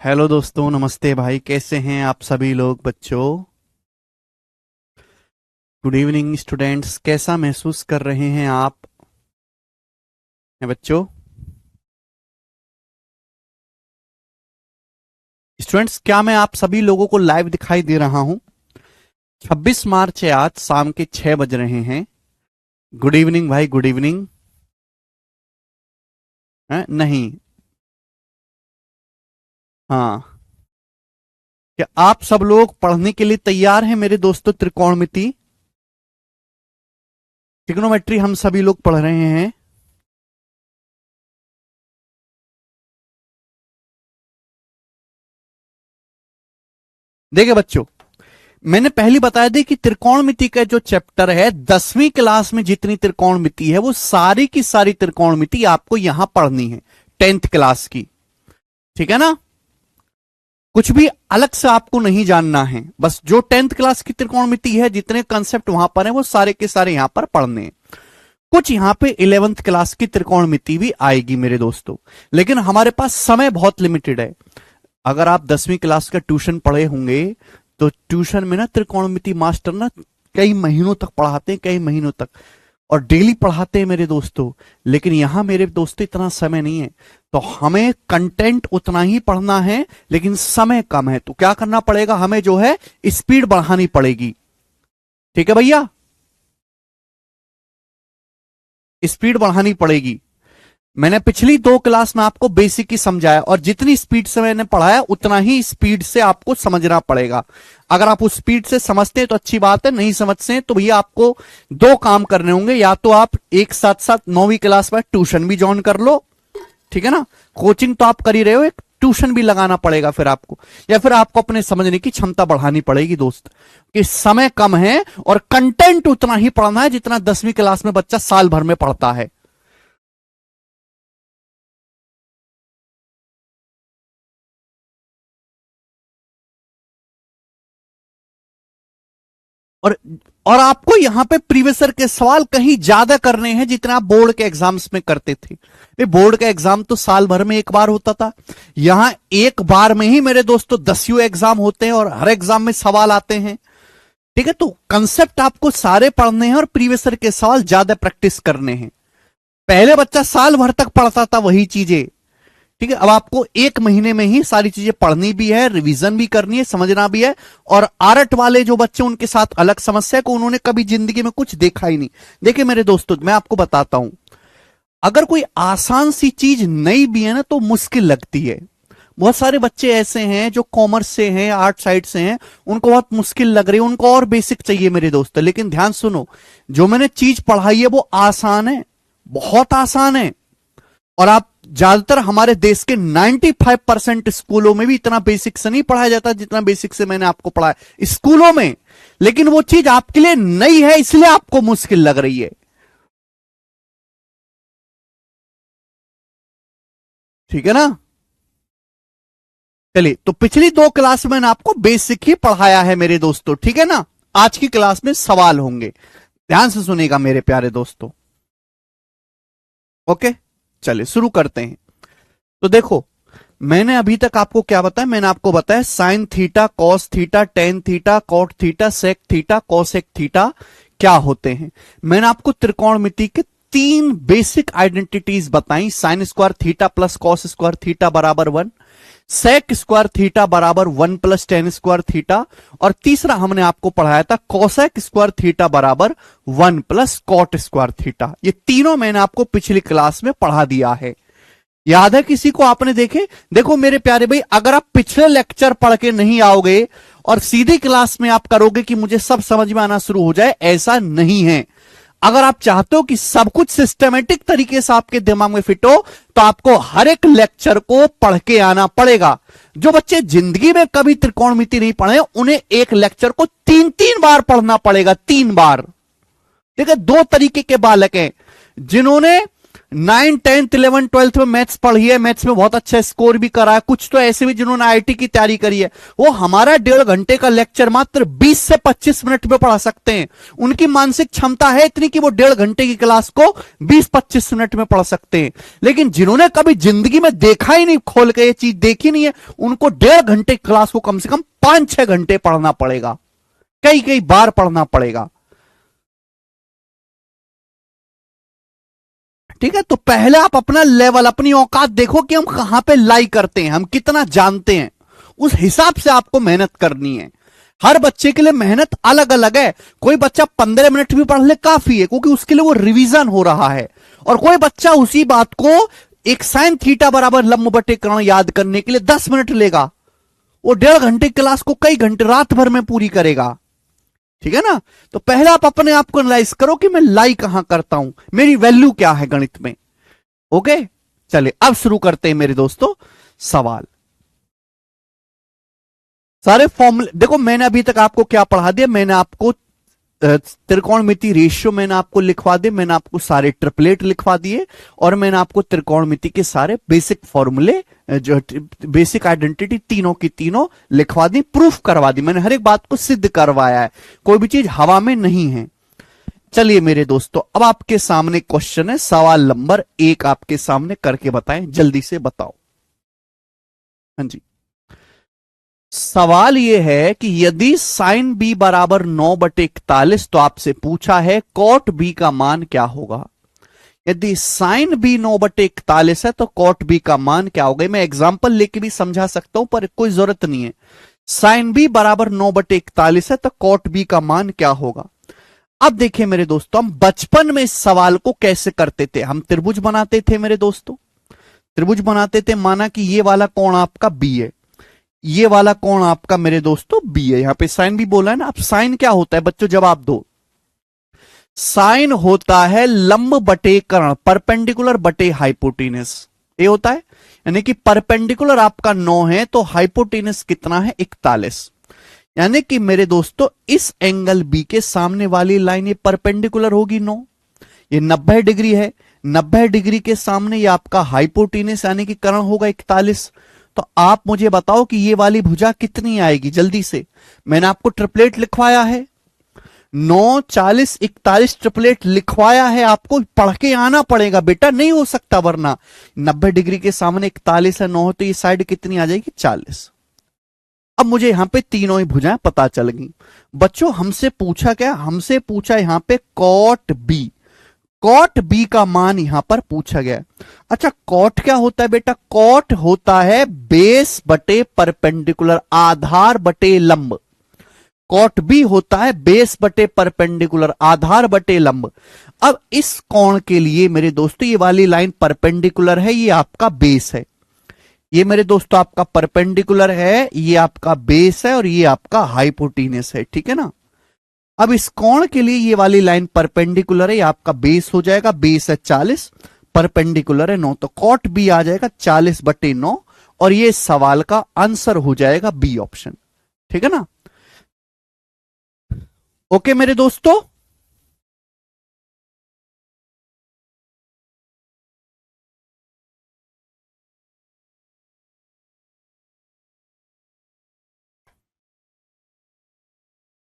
Hello दोस्तों, नमस्ते भाई। कैसे हैं आप सभी लोग बच्चों? Good evening students. कैसा महसूस कर रहे हैं आप हैं बच्चों? स्टूडेंट्स, क्या मैं आप सभी लोगों को लाइव दिखाई दे रहा हूं? 26 मार्च है, आज शाम के 6 बज रहे हैं। गुड इवनिंग भाई, गुड इवनिंग। नहीं। हाँ, क्या आप सब लोग पढ़ने के लिए तैयार हैं मेरे दोस्तों? त्रिकोणमिति, ट्रिग्नोमेट्री हम सभी लोग पढ़ रहे हैं। देखिए बच्चों, मैंने पहले बताया था कि त्रिकोणमिति का जो चैप्टर है 10वीं क्लास में जितनी त्रिकोणमिति है वो सारी की सारी त्रिकोणमिति आपको यहां पढ़नी है, 10th क्लास की। ठीक है ना? कुछ भी अलग से आपको नहीं जानना है, बस जो 10th क्लास की त्रिकोणमिति है जितने कंसेप्ट वहां पर है वो सारे के सारे यहां पर पढ़ने हैं। कुछ यहां पे 11th क्लास की त्रिकोणमिति भी आएगी मेरे दोस्तों, लेकिन हमारे पास समय बहुत लिमिटेड है। अगर आप 10वीं क्लास का ट्यूशन पढ़े होंगे तो ट्यूशन में ना त्रिकोणमिति मास्टर ना कई महीनों तक पढ़ाते हैं, कई महीनों तक, और डेली पढ़ाते हैं मेरे दोस्तों। लेकिन यहां मेरे दोस्तों इतना समय नहीं है, तो हमें कंटेंट उतना ही पढ़ना है, लेकिन समय कम है। तो क्या करना पड़ेगा, हमें जो है स्पीड बढ़ानी पड़ेगी। ठीक है भैया, स्पीड बढ़ानी पड़ेगी। मैंने पिछली 2 क्लास में आपको बेसिक ही समझाया, और जितनी स्पीड से मैंने पढ़ाया उतना ही स्पीड से आपको समझना पड़ेगा। अगर आप उस स्पीड से समझते हैं तो अच्छी बात है, नहीं समझते हैं तो भैया आपको 2 काम करने होंगे। या तो आप एक साथ साथ 9वीं क्लास में ट्यूशन भी ज्वाइन कर लो, ठीक है ना? कोचिंग तो आप कर ही रहे हो, एक ट्यूशन भी लगाना पड़ेगा फिर आपको, या फिर आपको अपने समझने की क्षमता बढ़ानी पड़ेगी दोस्त, कि समय कम है और कंटेंट उतना ही पढ़ना है जितना 10वीं क्लास में बच्चा साल भर में पढ़ता है। और और आपको यहां पे प्रीवियसर के सवाल कहीं ज्यादा करने हैं जितना आप बोर्ड के एग्जाम्स में करते थे। बोर्ड का एग्जाम तो साल भर में एक बार होता था, यहां एक बार में ही मेरे दोस्तों 10 एग्जाम होते हैं और हर एग्जाम में सवाल आते हैं। ठीक है, तो कंसेप्ट आपको सारे पढ़ने हैं और प्रीवियसर के सवाल ज्यादा प्रैक्टिस करने हैं। पहले बच्चा साल भर तक पढ़ता था वही चीजें, ठीक है, अब आपको 1 महीने में ही सारी चीजें पढ़नी भी है, रिवीजन भी करनी है, समझना भी है। और आर्ट वाले जो बच्चे, उनके साथ अलग समस्या है कि उन्होंने कभी जिंदगी में कुछ देखा ही नहीं। देखिए मेरे दोस्तों, मैं आपको बताता हूं, अगर कोई आसान सी चीज नई भी है ना तो मुश्किल लगती है। बहुत सारे बच्चे ऐसे हैं जो कॉमर्स से हैं, आर्ट साइड से हैं, उनको बहुत मुश्किल लग रही है, उनको और बेसिक चाहिए मेरे दोस्तों। लेकिन ध्यान सुनो, जो मैंने चीज पढ़ाई है वो आसान है, बहुत आसान है। और आप ज्यादातर हमारे देश के 95% स्कूलों में भी इतना बेसिक से नहीं पढ़ाया जाता जितना बेसिक से मैंने आपको पढ़ाया स्कूलों में। लेकिन वो चीज आपके लिए नई है, इसलिए आपको मुश्किल लग रही है। ठीक है ना? चलिए, तो पिछली 2 क्लास में मैंने आपको बेसिक ही पढ़ाया है मेरे दोस्तों, ठीक है ना? आज की क्लास में सवाल होंगे, ध्यान से सुनिएगा मेरे प्यारे दोस्तों। ओके, चलिए शुरू करते हैं। तो देखो, मैंने अभी तक आपको क्या बताया, मैंने आपको बताया sine theta, cos theta, tan theta, cot theta, sec theta, cosec theta क्या होते हैं। मैंने आपको त्रिकोणमिति के 3 बेसिक आइडेंटिटीज बताई। Sine square theta plus cos square theta बराबर 1, सेक स्क्वायर थीटा बराबर 1 प्लस टेन स्क्वायर थीटा, और तीसरा हमने आपको पढ़ाया था कॉसेक स्क्वायर थीटा बराबर 1 प्लस कॉट स्क्वायर थीटा। ये तीनों मैंने आपको पिछली क्लास में पढ़ा दिया है। याद है किसी को आपने देखे? देखो मेरे प्यारे भाई, अगर आप पिछले लेक्चर पढ़ के नहीं आओगे और सीधी क्लास में आप करोगे कि मुझे सब समझ में आना शुरू हो जाए, ऐसा नहीं है। अगर आप चाहते हो कि सब कुछ सिस्टमेटिक तरीके से आपके दिमाग में फिट हो, तो आपको हर एक लेक्चर को पढ़ के आना पड़ेगा। जो बच्चे जिंदगी में कभी त्रिकोणमिति नहीं पढ़े, उन्हें एक लेक्चर को 3-3 बार पढ़ना पड़ेगा, 3 बार। ठीक है, 2 तरीके के बालक हैं, जिन्होंने 9, 10, 11, 12 में मैथ्स पढ़ी है, मैथ्स में बहुत अच्छा स्कोर भी करा है, कुछ तो ऐसे भी जिन्होंने आईआईटी की तैयारी करी है, वो हमारा 1.5 घंटे का लेक्चर मात्र 20 से 25 मिनट में पढ़ा सकते हैं। उनकी मानसिक क्षमता है इतनी कि वो 1.5 घंटे की क्लास को 20-25 मिनट में पढ़ सकते हैं। लेकिन जिन्होंने कभी जिंदगी में देखा ही नहीं, खोल के ये चीज देखी नहीं है, उनको 1.5 घंटे क्लास को कम से कम 5-6 घंटे पढ़ना पड़ेगा, कई कई बार पढ़ना पड़ेगा। ठीक है, तो पहले आप अपना लेवल, अपनी औकात देखो कि हम कहां पे लाई करते हैं, हम कितना जानते हैं, उस हिसाब से आपको मेहनत करनी है। हर बच्चे के लिए मेहनत अलग अलग है। कोई बच्चा 15 मिनट भी पढ़ ले काफी है, क्योंकि उसके लिए वो रिवीजन हो रहा है। और कोई बच्चा उसी बात को एक साइन थीटा बराबर लंब बटे कर्ण याद करने के लिए 10 मिनट लेगा, वो 1.5 घंटे क्लास को कई घंटे रात भर में पूरी करेगा। ठीक है ना। तो पहले आप अपने आप को एनालाइज करो कि मैं लाई कहां करता हूं, मेरी वैल्यू क्या है गणित में। ओके, चलिए अब शुरू करते हैं मेरे दोस्तों सवाल। सारे फॉर्मूले देखो, मैंने अभी तक आपको क्या पढ़ा दिया, मैंने आपको त्रिकोणमिति रेशियो मैंने आपको लिखवा दिए, मैंने आपको सारे ट्रिपलेट लिखवा दिए, और मैंने आपको त्रिकोणमिति के सारे बेसिक फॉर्मूले, जो बेसिक आइडेंटिटी तीनों की तीनों लिखवा दी, प्रूफ करवा दी। मैंने हर एक बात को सिद्ध करवाया है, कोई भी चीज हवा में नहीं है। चलिए मेरे दोस्तों, अब आपके सामने क्वेश्चन है, सवाल नंबर 1 आपके सामने करके बताएं, जल्दी से बताओ। हाँ जी, सवाल यह है कि यदि साइन बी बराबर 9/41, तो आपसे पूछा है कॉट बी का मान क्या होगा। यदि साइन बी 9/41 है तो कॉट बी का मान क्या होगा। मैं एग्जांपल लेके भी समझा सकता हूं, पर कोई जरूरत नहीं है। साइन बी बराबर 9/41 है तो कॉट बी का मान क्या होगा। अब देखिए मेरे दोस्तों, हम बचपन में इस सवाल को कैसे करते थे। हम त्रिभुज बनाते थे मेरे दोस्तों, त्रिभुज बनाते थे। माना कि ये वाला कोण आपका बी है, ये वाला कोण आपका मेरे दोस्तों बी है। यहां पे साइन भी बोला है ना। अब साइन क्या होता है बच्चों, जवाब दो। साइन होता है लंब बटे कर्ण, परपेंडिकुलर बटे हाइपोटेनस, ये होता है। यानी कि परपेंडिकुलर आपका 9 है तो हाइपोटेनस कितना है, 41। यानी कि मेरे दोस्तों इस एंगल बी के सामने वाली लाइन ये परपेंडिकुलर होगी 9, ये 90 डिग्री है। 90 डिग्री के सामने ये आपका हाइपोटेनस यानी कि कर्ण होगा 41। तो आप मुझे बताओ कि ये वाली भुजा कितनी आएगी जल्दी से। मैंने आपको ट्रिपलेट लिखवाया है, 9, 40, 41 ट्रिपलेट लिखवाया है। आपको पढ़ के आना पड़ेगा बेटा, नहीं हो सकता वरना। 90 डिग्री के सामने 41 है, 9 तो ये साइड कितनी आ जाएगी, 40। अब मुझे यहां पे तीनों ही भुजाएं पता चल गई। बच्चों हमसे पूछा क्या, हमसे पूछा यहां पे कॉट बी, कॉट बी का मान यहां पर पूछा गया। अच्छा, कॉट क्या होता है बेटा, कॉट होता है बेस बटे परपेंडिकुलर, आधार बटे लंब। कॉट बी होता है बेस बटे परपेंडिकुलर, आधार बटे लंब। अब इस कोण के लिए मेरे दोस्तों ये वाली लाइन परपेंडिकुलर है, ये आपका बेस है। ये मेरे दोस्तों आपका परपेंडिकुलर है, ये आपका बेस है, और ये आपका हाइपोटेनस है। ठीक है ना। अब इस कोण के लिए ये वाली लाइन परपेंडिकुलर है, ये आपका बेस हो जाएगा। बेस है 40, परपेंडिकुलर है 9, तो कॉट बी आ जाएगा 40/9, और ये सवाल का आंसर हो जाएगा बी ऑप्शन। ठीक है ना। ओके मेरे दोस्तों,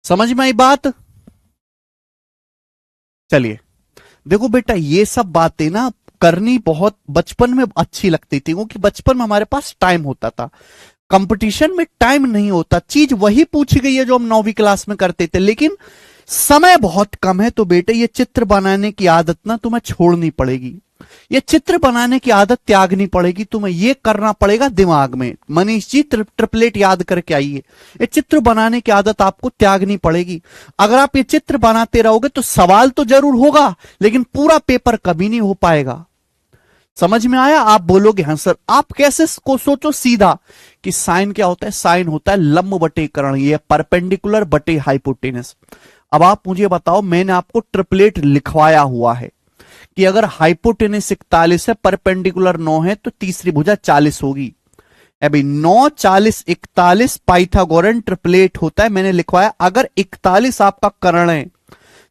समझ में आई बात। चलिए देखो बेटा, ये सब बातें ना करनी बहुत बचपन में अच्छी लगती थी, क्योंकि बचपन में हमारे पास टाइम होता था। कंपटीशन में टाइम नहीं होता, चीज वही पूछी गई है जो हम 9वीं क्लास में करते थे, लेकिन समय बहुत कम है। तो बेटे ये चित्र बनाने की आदत ना तुम्हें छोड़नी पड़ेगी, ये चित्र बनाने की आदत त्यागनी पड़ेगी तुम्हें, ये करना पड़ेगा दिमाग में। मनीष जी ट्रिपलेट याद करके आइए, ये चित्र बनाने की आदत आपको त्यागनी पड़ेगी। अगर आप ये चित्र बनाते रहोगे तो सवाल तो जरूर होगा, लेकिन पूरा पेपर कभी नहीं हो पाएगा। समझ में आया। आप बोलोगे हाँ सर, आप कैसे को सोचो सीधा कि साइन क्या होता है। साइन होता है लंब बटे कर्ण, ये परपेंडिकुलर बटे हाइपोटेनस। अब आप मुझे बताओ, मैंने आपको ट्रिपलेट लिखवाया हुआ है कि अगर हाइपोटेनस 41 है, परपेंडिकुलर 9 है, तो तीसरी भुजा 40 होगी। अभी 9, 40, 41 पाइथागोरन ट्रिपलेट होता है, मैंने लिखवाया। अगर 41 आपका कर्ण है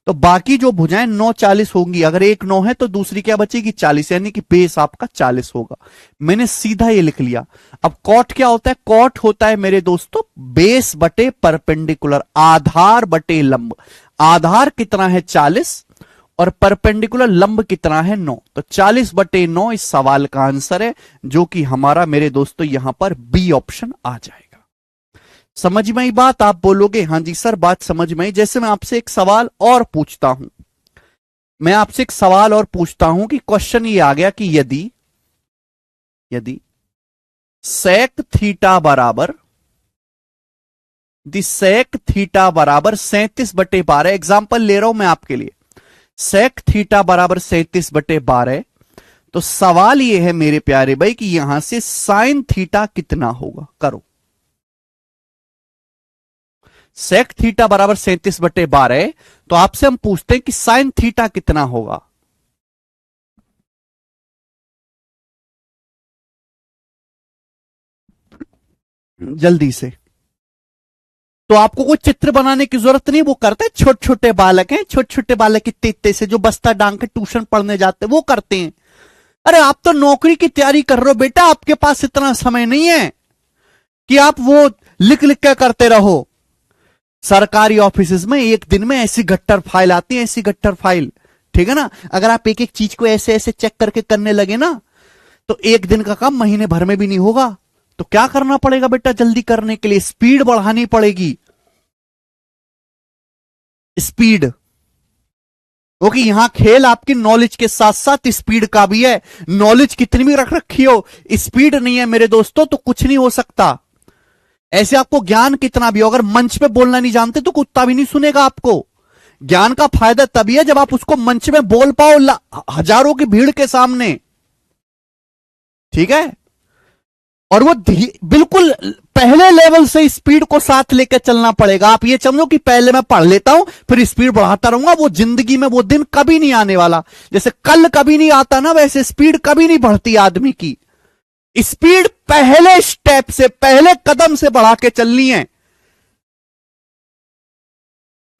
तो बाकी जो भुजाएं 9 40 होंगी। अगर एक 9 है तो दूसरी क्या बचेगी 40, यानी कि बेस आपका 40 होगा। मैंने सीधा ये लिख लिया। अब कॉट क्या होता है? कॉट होता है मेरे दोस्तों बेस बटे परपेंडिकुलर, आधार बटे लंब। आधार कितना है 40 और परपेंडिकुलर लंब कितना है 9, तो 40 बटे 9 इस सवाल का आंसर है, जो कि हमारा मेरे दोस्तों यहां पर बी ऑप्शन आ जाएगा। समझ में आई बात? आप बोलोगे हां जी सर बात समझ में आई। जैसे मैं आपसे एक सवाल और पूछता हूं, मैं आपसे एक सवाल और पूछता हूं कि क्वेश्चन ये आ गया कि यदि सेक थीटा बराबर सेक थीटा बराबर 37/12, एग्जाम्पल ले रहा हूं मैं आपके लिए, सेक थीटा बराबर 37/12, तो सवाल यह है मेरे प्यारे भाई कि यहां से साइन थीटा कितना होगा। करो, सेक थीटा बराबर 37/12, तो आपसे हम पूछते हैं कि साइन थीटा कितना होगा। जल्दी से। तो आपको कोई चित्र बनाने की जरूरत नहीं, वो करते हैं छोटे छोटे बालक हैं, छोटे छोटे बालक इतने इतने से जो बस्ता डांग के ट्यूशन पढ़ने जाते हैं वो करते हैं। अरे आप तो नौकरी की तैयारी कर रहे हो बेटा, आपके पास इतना समय नहीं है कि आप वो लिख लिख के करते रहो। सरकारी ऑफिस में एक दिन में ऐसी गट्टर फाइल आती है, ऐसी गट्टर फाइल, ठीक है ना। अगर आप एक एक चीज को ऐसे ऐसे चेक करके करने लगे ना, तो एक दिन का काम महीने भर में भी नहीं होगा। तो क्या करना पड़ेगा बेटा जल्दी करने के लिए? स्पीड बढ़ानी पड़ेगी, स्पीड। क्योंकि यहां खेल आपकी नॉलेज के साथ साथ स्पीड का भी है। नॉलेज कितनी भी रख रखी हो, स्पीड नहीं है मेरे दोस्तों तो कुछ नहीं हो सकता। ऐसे आपको ज्ञान कितना भी हो, अगर मंच पे बोलना नहीं जानते तो कुत्ता भी नहीं सुनेगा आपको। ज्ञान का फायदा तभी है जब आप उसको मंच में बोल पाओ हजारों की भीड़ के सामने, ठीक है। और वो बिल्कुल पहले लेवल से स्पीड को साथ लेकर चलना पड़ेगा। आप ये समझो कि पहले मैं पढ़ लेता हूं फिर स्पीड बढ़ाता रहूंगा, वो जिंदगी में वो दिन कभी नहीं आने वाला। जैसे कल कभी नहीं आता ना, वैसे स्पीड कभी नहीं बढ़ती आदमी की। स्पीड पहले स्टेप से, पहले कदम से बढ़ा के चलनी है।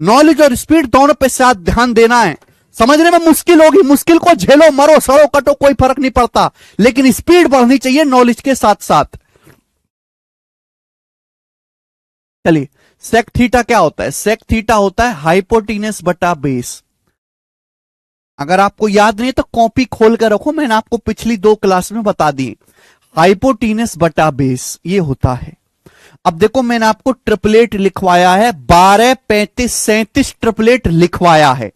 नॉलेज और स्पीड दोनों पे साथ ध्यान देना है। समझने में मुश्किल होगी, मुश्किल को झेलो, मरो सड़ो कटो, कोई फर्क नहीं पड़ता, लेकिन स्पीड बढ़नी चाहिए नॉलेज के साथ साथ। चलिए, सेक थीटा क्या होता है? सेक थीटा होता है हाइपोटेनस बटा बेस। अगर आपको याद नहीं तो कॉपी खोल कर रखो, मैंने आपको पिछली 2 क्लास में बता दी। हाइपोटेनस बटा बेस ये होता है। अब देखो मैंने आपको ट्रिपलेट लिखवाया है, 12 35 37 ट्रिपलेट लिखवाया है।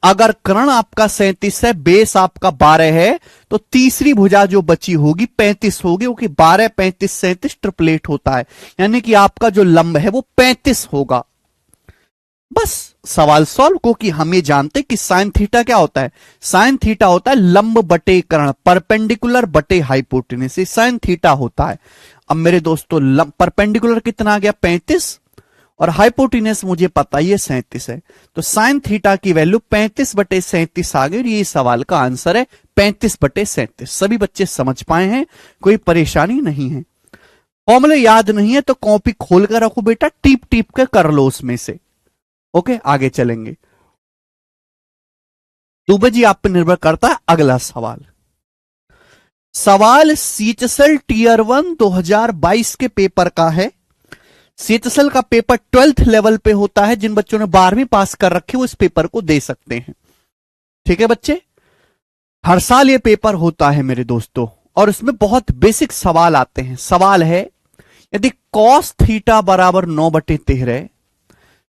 अगर कर्ण आपका 37 है, बेस आपका 12 है, तो तीसरी भुजा जो बची होगी 35 होगी, क्योंकि 12 35 37 ट्रिपलेट होता है, यानी कि आपका जो लंब है वो 35 होगा। बस सवाल सॉल्व। क्योंकि हम ये जानते कि साइन थीटा क्या होता है? साइन थीटा होता है लंब बटे कर्ण, परपेंडिकुलर बटे हाइपोटेनस, साइन थीटा होता है। अब मेरे दोस्तों परपेंडिकुलर कितना आ गया 35 और हाइपोटेनस मुझे पता ही है 37 है, तो साइन थीटा की वैल्यू 35/37 आ गई और ये सवाल का आंसर है 35/37। सभी बच्चे समझ पाए हैं, कोई परेशानी नहीं है। फॉर्मूले याद नहीं है तो कॉपी खोल कर रखो बेटा, टीप टीप के कर लो उसमें से। ओके, आगे चलेंगे। दुबे जी आप पे निर्भर करता है अगला सवाल। सवाल सीएचएसएल टीयर 1 2022 के पेपर का है। सीएचएसएल का पेपर 12th लेवल पे होता है। जिन बच्चों ने 12वीं पास कर रखी वो इस पेपर को दे सकते हैं, ठीक है बच्चे। हर साल ये पेपर होता है मेरे दोस्तों, और इसमें बहुत बेसिक सवाल आते हैं। सवाल है यदि कॉस थीटा बराबर 9/13,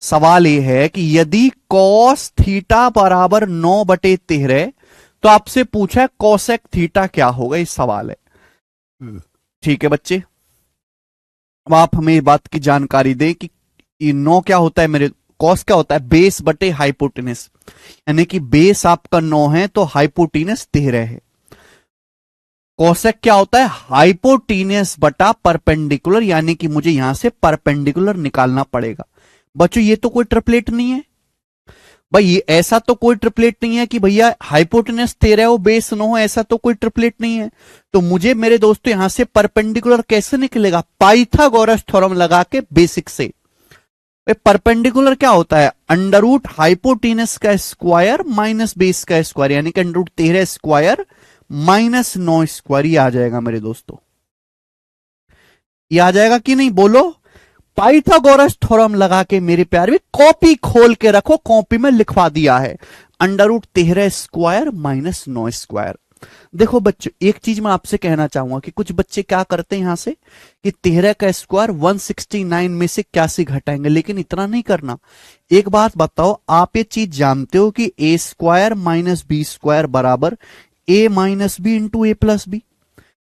सवाल यह है कि यदि कॉस थीटा बराबर 9/13, तो आपसे पूछा है कॉसेक थीटा क्या होगा, इस सवाल है, ठीक है बच्चे। अब आप हमें इस बात की जानकारी दें कि ये 9 क्या होता है मेरे, कॉस क्या होता है? बेस बटे हाइपोटेनस, यानी कि बेस आपका 9 है तो हाइपोटेनस 13 है। कॉसेक क्या होता है? हाइपोटेनस बटा परपेंडिकुलर, यानी कि मुझे यहां से परपेंडिकुलर निकालना पड़ेगा। बच्चों ये तो कोई ट्रिपलेट नहीं है भाई, ऐसा तो कोई ट्रिपलेट नहीं है कि भैया हाइपोटेनस 13 हो बेस 9 हो, ऐसा तो कोई ट्रिपलेट नहीं है। तो मुझे मेरे दोस्तों यहां से परपेंडिकुलर कैसे निकलेगा? पाइथागोरस थ्योरम लगा के बेसिक से। परपेंडिकुलर क्या होता है? अंडर रूट हाइपोटीनस का स्क्वायर माइनस बेस का स्क्वायर, यानी कि under root 13 square minus 9 square. ये आ जाएगा मेरे दोस्तों, ये आ जाएगा कि नहीं बोलो? पाइथागोरस थ्योरम लगा के मेरे प्यार भी कॉपी खोल के रखो, कॉपी में लिखवा दिया है under root 13 square minus 9 square. देखो बच्चों, एक चीज मैं आपसे कहना चाहूंगा कि कुछ बच्चे क्या करते हैं यहां से कि 13 का स्क्वायर 169 में से क्या से घटाएंगे, लेकिन इतना नहीं करना। एक बात बताओ, आप ये चीज जानते हो कि ए स्क्वायर माइनस बी स्क्वायर बराबर ए माइनस बी इंटू ए प्लस बी।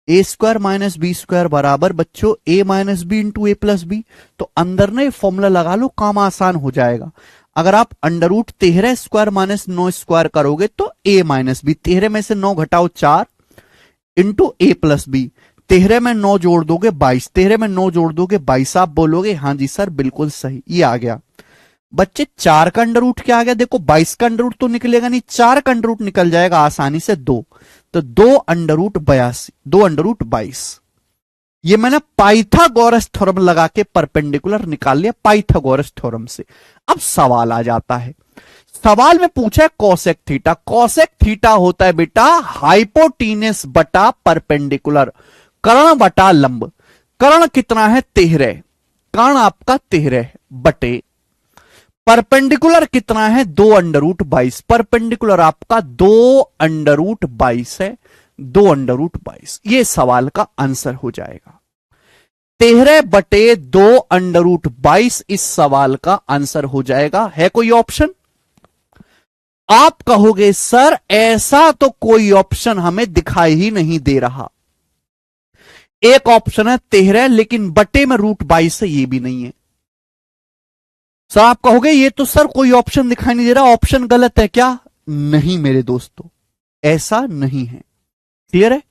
ए स्क्वायर माइनस बी स्क्वायर बराबर बच्चों ए माइनस बी इंटू ए प्लस बी। तो अंदर ना फॉर्मूला लगा लो, काम आसान हो जाएगा। अगर आप under root 13 square minus 9 square करोगे तो ए माइनस बी, 13 में से 9 घटाओ 4 इंटू ए प्लस बी, 13 में 9 जोड़ दोगे 22, 13 में 9 जोड़ दोगे 22। आप बोलोगे हाँ जी सर बिल्कुल सही, ये आ गया। बच्चे 4 का अंडर रूट क्या आ गया? देखो 22 का अंडर रूट तो निकलेगा नहीं, 4 का अंडर रूट निकल जाएगा आसानी से 2, तो 2 अंडर रूट 82, 2 अंडर रूट 22। ये मैंने पाइथागोरस थ्योरम लगा के परपेंडिकुलर निकाल लिया पाइथागोरस थ्योरम से। अब सवाल आ जाता है, सवाल में पूछा है कोसेक थीटा। कोसेक थीटा होता है बेटा हाइपोटीनस बटा परपेंडिकुलर, कर्ण बटा लंब। कर्ण कितना है? 13, कर्ण आपका 13 बटे परपेंडिकुलर कितना है? 2 अंडर रूट 22। परपेंडिकुलर आपका 2 अंडर रूट 22 है, 2 अंडर रूट 22। ये सवाल का आंसर हो जाएगा 13 बटे 2 अंडर रूट 22। इस सवाल का आंसर हो जाएगा। है कोई ऑप्शन? आप कहोगे सर ऐसा तो कोई ऑप्शन हमें दिखाई ही नहीं दे रहा। एक ऑप्शन है 13 लेकिन बटे में रूट 22 है, ये भी नहीं है। सर आप कहोगे ये तो सर कोई ऑप्शन दिखाई नहीं दे रहा, ऑप्शन गलत है क्या? नहीं मेरे दोस्तों, ऐसा नहीं है। क्लियर है?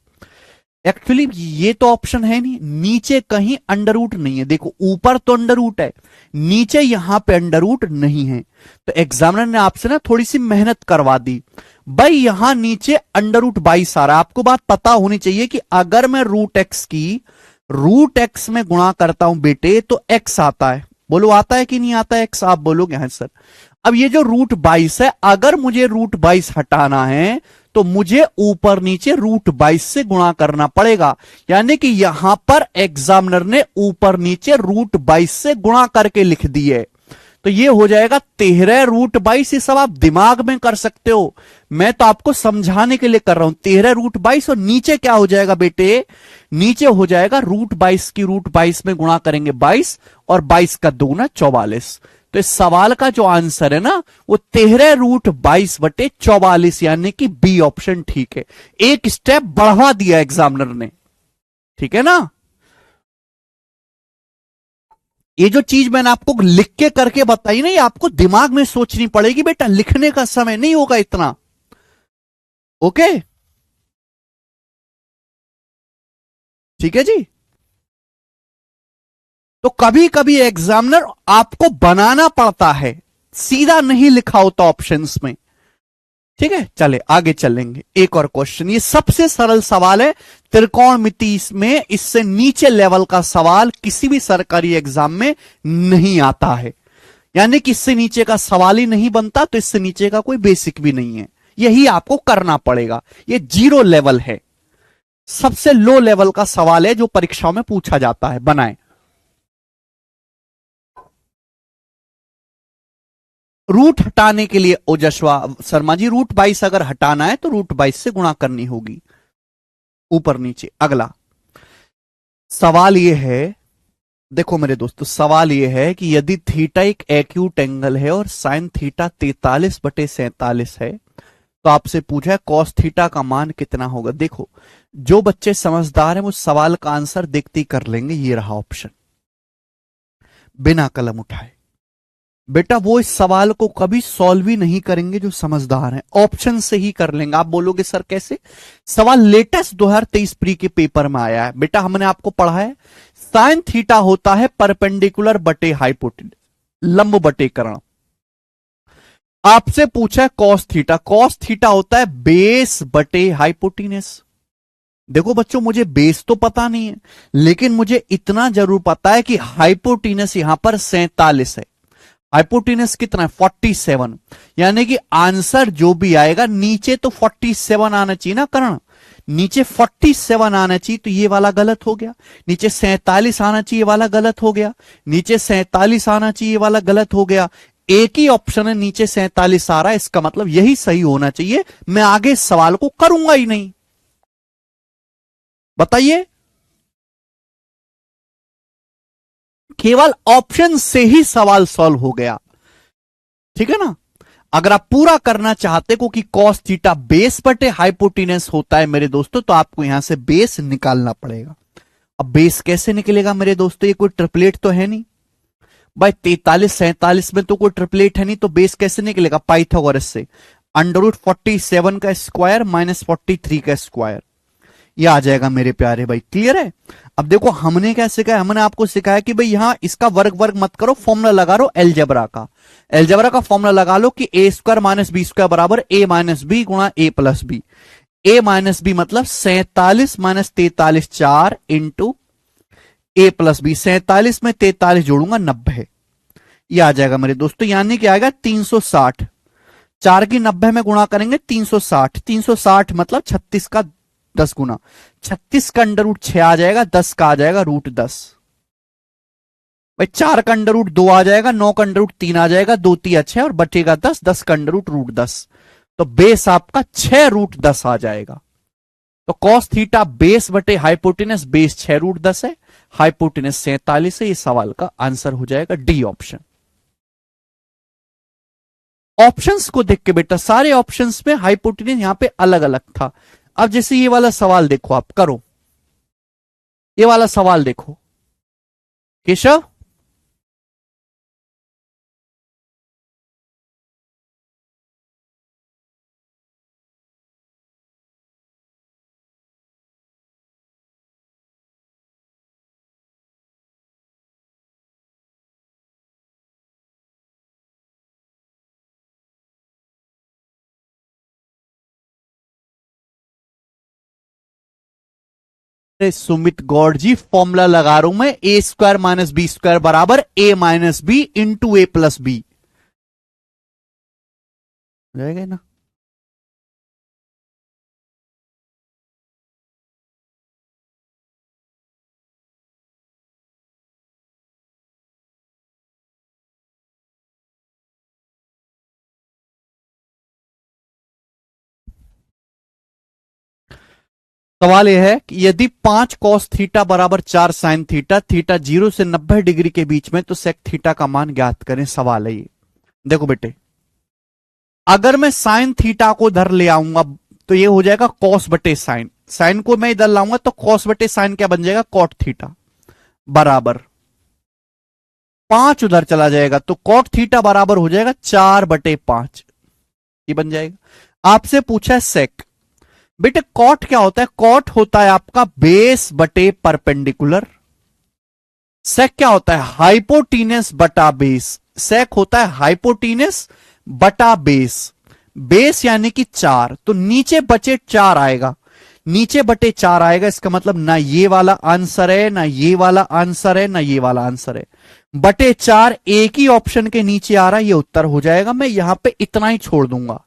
एक्चुअली ये तो ऑप्शन है नहीं, नीचे कहीं अंडर रूट नहीं है। देखो ऊपर तो अंडर रूट है, नीचे यहां पे अंडर रूट नहीं है। तो एग्जामिनर ने आपसे ना थोड़ी सी मेहनत करवा दी भाई, यहां नीचे अंडर रूट 22 आ रहा है। आपको बात पता होनी चाहिए कि अगर मैं रूट एक्स की रूट एक्स में गुणा करता हूं बेटे तो एक्स आता है। बोलो आता है कि नहीं आता है एक्स? आप बोलोगे हाँ सर। अब ये जो रूट 22 है, अगर मुझे रूट 22 हटाना है तो मुझे ऊपर नीचे रूट 22 से गुणा करना पड़ेगा। यानी कि यहां पर एग्जामिनर ने ऊपर नीचे रूट 22 से गुणा करके लिख दी है। तो ये हो जाएगा 13 रूट 22। ये सब आप दिमाग में कर सकते हो, मैं तो आपको समझाने के लिए कर रहा हूं। 13 रूट 22 और नीचे क्या हो जाएगा बेटे? नीचे हो जाएगा रूट 22 की रूट 22 में गुणा करेंगे 22 और 22 का 2 ना 44। तो इस सवाल का जो आंसर है ना वो 13 रूट 22 बटे 44, यानी कि बी ऑप्शन ठीक है। एक स्टेप बढ़ा दिया एग्जामिनर ने, ठीक है ना? ये जो चीज मैंने आपको लिख के करके बताई ना, ये आपको दिमाग में सोचनी पड़ेगी बेटा, लिखने का समय नहीं होगा इतना। ओके ठीक है जी। तो कभी कभी एग्जामिनर आपको बनाना पड़ता है, सीधा नहीं लिखा होता ऑप्शंस में। ठीक है, चले आगे चलेंगे। एक और क्वेश्चन, ये सबसे सरल सवाल है त्रिकोणमिति में, इससे नीचे लेवल का सवाल किसी भी सरकारी एग्जाम में नहीं आता है। यानी कि इससे नीचे का सवाल ही नहीं बनता, तो इससे नीचे का कोई बेसिक भी नहीं है, यही आपको करना पड़ेगा। ये 0 लेवल है, सबसे लो लेवल का सवाल है जो परीक्षाओं में पूछा जाता है। बनाए रूट हटाने के लिए ओजस्वा शर्मा जी, रूट 22 अगर हटाना है तो रूट 22 से गुणा करनी होगी ऊपर नीचे। अगला सवाल यह है, देखो मेरे दोस्तों, सवाल यह है कि यदि थीटा एक एक्यूट एंगल है और साइन थीटा 43/47 है, तो आपसे पूछा है कॉस थीटा का मान कितना होगा। देखो जो बच्चे समझदार हैं वो सवाल का आंसर देखते ही कर लेंगे। ये रहा ऑप्शन, बिना कलम उठाए। बेटा वो इस सवाल को कभी सॉल्व ही नहीं करेंगे जो समझदार हैं, ऑप्शन से ही कर लेंगे। आप बोलोगे सर कैसे? सवाल लेटेस्ट 2023 प्री के पेपर में आया है। बेटा हमने आपको पढ़ा है साइन थीटा होता है परपेंडिकुलर बटे हाइपोटेन्यूज, लंब बटे कर्ण। आपसे पूछा है कॉस थीटा, कॉस थीटा होता है बेस बटे हाइपोटेन्यूज। देखो बच्चों मुझे बेस तो पता नहीं है, लेकिन मुझे इतना जरूर पता है कि हाइपोटेन्यूज यहां पर 47 है। हाइपोटेनस कितना है 47, यानी कि आंसर जो भी आएगा नीचे तो 47 आना चाहिए ना करण, नीचे 47 आना चाहिए, तो ये वाला गलत हो गया। नीचे 47 आना चाहिए वाला गलत हो गया, नीचे 47 आना चाहिए वाला गलत हो गया। एक ही ऑप्शन है नीचे 47 आ रहा है, इसका मतलब यही सही होना चाहिए, मैं आगे इस सवाल को करूंगा ही नहीं। बताइए, केवल ऑप्शन से ही सवाल सॉल्व हो गया, ठीक है ना। अगर आप पूरा करना चाहते को कि कॉस थीटा बेस बटे हाइपोटेनस होता है मेरे दोस्तों, तो आपको यहां से बेस निकालना पड़ेगा। अब बेस कैसे निकलेगा मेरे दोस्तों, ये कोई ट्रिपलेट तो है नहीं भाई, 43 47 में तो कोई ट्रिपलेट है नहीं, तो बेस कैसे निकलेगा, पाइथागोरस से √47 का स्क्वायर माइनस 43 का स्क्वायर, ये आ जाएगा मेरे प्यारे भाई। क्लियर है। अब देखो हमने क्या सिखाया, हमने आपको सिखाया कि भाई यहां इसका वर्ग वर्ग मत करो, फॉर्मूला लगा लो एलजेब्रा का, एलजेब्रा का फॉर्मूला लगा लो कि ए स्क्वायर माइनस बी स्क्वायर बराबर ए माइनस बी गुणा ए प्लस बी। ए माइनस बी मतलब 47 माइनस 43 4 इंटू ए प्लस बी, 47 में 43 जोड़ूंगा 90, ये आ जाएगा मेरे दोस्तों, यानी कि आएगा 360, 4 की 90 में गुणा करेंगे 360, 360 मतलब 36 का 10 गुना, 36 का √6 आ जाएगा, 10 का आ जाएगा √10 भाई, 4 का √2 आ जाएगा, 9 का √3 आ जाएगा, 2 3 6 और बचेगा 10, 10 का √10, तो बेस आपका 6 √10 आ जाएगा। तो कॉस थीटा बेस बटे हाइपोटेनस, बेस 6 √10 है, हाइपोटेनस 47 है, ये सवाल का आंसर हो जाएगा डी ऑप्शन। ऑप्शंस को देख के बेटा, सारे ऑप्शंस में हाइपोटेनस यहां पे अलग अलग था। अब जैसे ये वाला सवाल देखो, आप करो ये वाला सवाल देखो केशव, सुमित गौड़ जी फॉर्मूला लगा रहा हूं मैं, ए स्क्वायर माइनस बी स्क्वायर बराबर ए माइनस बी इंटू ए प्लस बी, हो जाएगा ना। सवाल यह है कि यदि 5 कॉस थीटा बराबर 4 साइन थीटा, थीटा 0 से 90 डिग्री के बीच में, तो सेक थीटा का मान ज्ञात करें। सवाल है ये, देखो बेटे, अगर मैं साइन थीटा को इधर ले आऊंगा तो ये हो जाएगा कॉस बटे साइन, साइन को मैं इधर लाऊंगा तो कॉस बटे साइन क्या बन जाएगा, कॉट थीटा बराबर 5 उधर चला जाएगा, तो कॉट थीटा बराबर हो जाएगा 4/5, ये बन जाएगा। आपसे पूछा है सेक, बेटे कॉट क्या होता है, कॉट होता है आपका बेस बटे परपेंडिकुलर, सेक क्या होता है हाइपोटीनस बटा बेस, सेक होता है हाइपोटीनस बटा बेस, बेस यानी कि 4, तो नीचे बचे 4 आएगा, नीचे बटे 4 आएगा, इसका मतलब ना ये वाला आंसर है, ना ये वाला आंसर है, ना ये वाला आंसर है, बटे 4 एक ही ऑप्शन के नीचे आ रहा है, ये उत्तर हो जाएगा। मैं यहां पे इतना ही छोड़ दूंगा,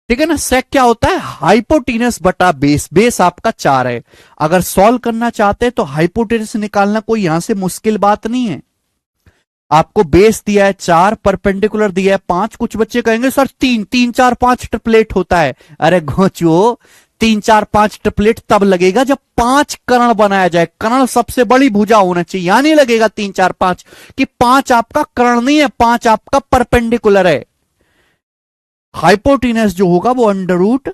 ठीक है ना। सेक क्या होता है हाइपोटेनस बटा बेस, बेस आपका 4 है। अगर सॉल्व करना चाहते हैं तो हाइपोटेनस निकालना कोई यहां से मुश्किल बात नहीं है। आपको बेस दिया है 4, परपेंडिकुलर दिया है 5, कुछ बच्चे कहेंगे सर 3 3 4 5 ट्रिपलेट होता है, अरे घोचो 3 4 5 ट्रिपलेट तब लगेगा जब 5 कर्ण बनाया जाए, कर्ण सबसे बड़ी भुजा होना चाहिए, यहां नहीं लगेगा 3 4 5 कि 5 आपका कर्ण नहीं है, 5 आपका परपेंडिकुलर है। हाइपोटेनस जो होगा वो अंडर रूट है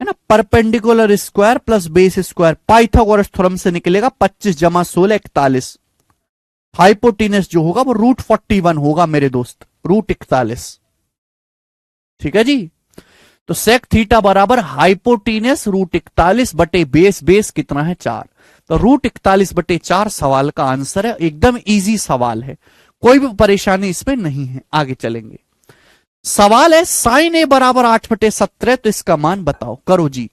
ना, perpendicular square plus base square, Pythagoras theorem से निकलेगा 25 जमा 16 41, हाइपोटेनस जो होगा वो √41 होगा मेरे दोस्त, √41, ठीक है जी। तो सेक थीटा बराबर हाइपोटेनस √41 बटे बेस, बेस कितना है 4, तो √41 बटे 4 सवाल का आंसर है। एकदम इजी सवाल है, कोई भी परेशानी इसमें नहीं है। आगे चलेंगे, सवाल है साइन ए बराबर 8/17, तो इसका मान बताओ, करो जी।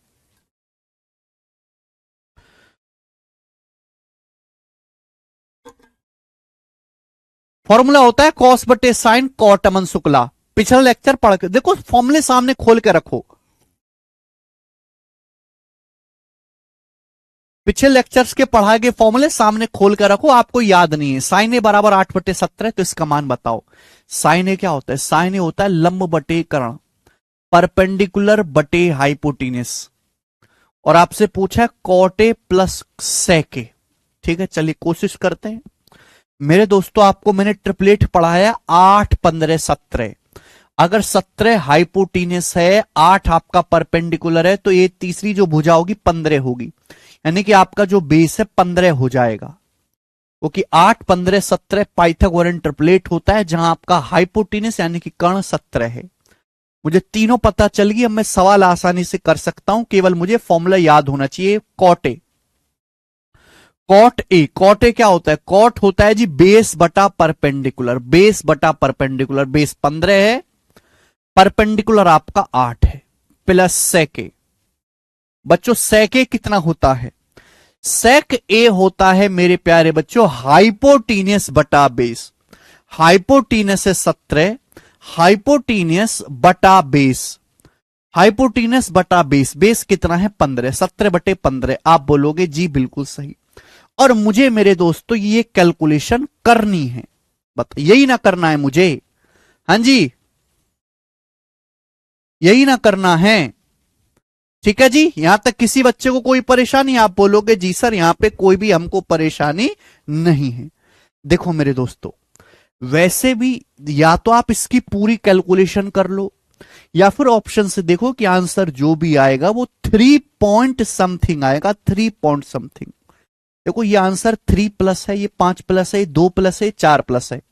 फॉर्मूला होता है कॉस बटे साइन कॉट अमन शुक्ला। पिछला लेक्चर पढ़ के देखो, फॉर्मूले सामने खोल के रखो। पिछले लेक्चर्स के पढ़ाए गए फॉर्मूले सामने खोल कर रखो, आपको याद नहीं है। साइन ए बराबर 8/17, तो इसका मान बताओ। साइन ए क्या होता है? साइन ए होता है लंब बटे कर्ण, परपेंडिकुलर बटे हाइपोटीनस। और आपसे पूछा है कॉट ए प्लस सेक ए। ठीक है, चलिए कोशिश करते हैं। मेरे दोस्तों, आपको मैंने ट्रिपलेट पढ़ाया 8, 15, 17। अगर 17 हाइपोटीनस है, 8 आपका परपेंडिकुलर है, तो ये तीसरी जो भुजा होगी 15 होगी, यानी कि आपका जो बेस है 15 हो जाएगा। क्योंकि 8, 15, 17 पाइथागोरन ट्रिपलेट होता है, जहां आपका हाइपोटीनस यानी कि कर्ण 17 है। मुझे तीनों पता चल गई, अब मैं सवाल आसानी से कर सकता हूं, केवल मुझे फॉर्मूला याद होना चाहिए। Cot A, cot A, cot A क्या होता है? कॉट होता है जी बेस बटा परपेंडिकुलर, बेस बटा परपेंडिकुलर। बेस 15 है, परपेंडिकुलर आपका 8 है, प्लस सेक ए। बच्चों सेक ए कितना होता है? सेक ए होता है मेरे प्यारे बच्चों हाइपोटीनियस बटा बेस। हाइपोटीनियस है 17, हाइपोटीनियस बटा बेस, हाइपोटीनियस बटा बेस। बेस कितना है? 15, 17/15। आप बोलोगे जी बिल्कुल सही। और मुझे मेरे दोस्तों ये कैलकुलेशन करनी है, यही ना करना है मुझे? हां जी, यही ना करना है? ठीक है जी, यहां तक किसी बच्चे को कोई परेशानी? आप बोलोगे जी सर यहां पे कोई भी हमको परेशानी नहीं है। देखो मेरे दोस्तों, वैसे भी या तो आप इसकी पूरी कैलकुलेशन कर लो, या फिर ऑप्शन से देखो कि आंसर जो भी आएगा वो 3 पॉइंट समथिंग आएगा, 3 पॉइंट समथिंग। देखो ये आंसर 3+ है, ये 5+ है, ये 2+ है, 4+ है।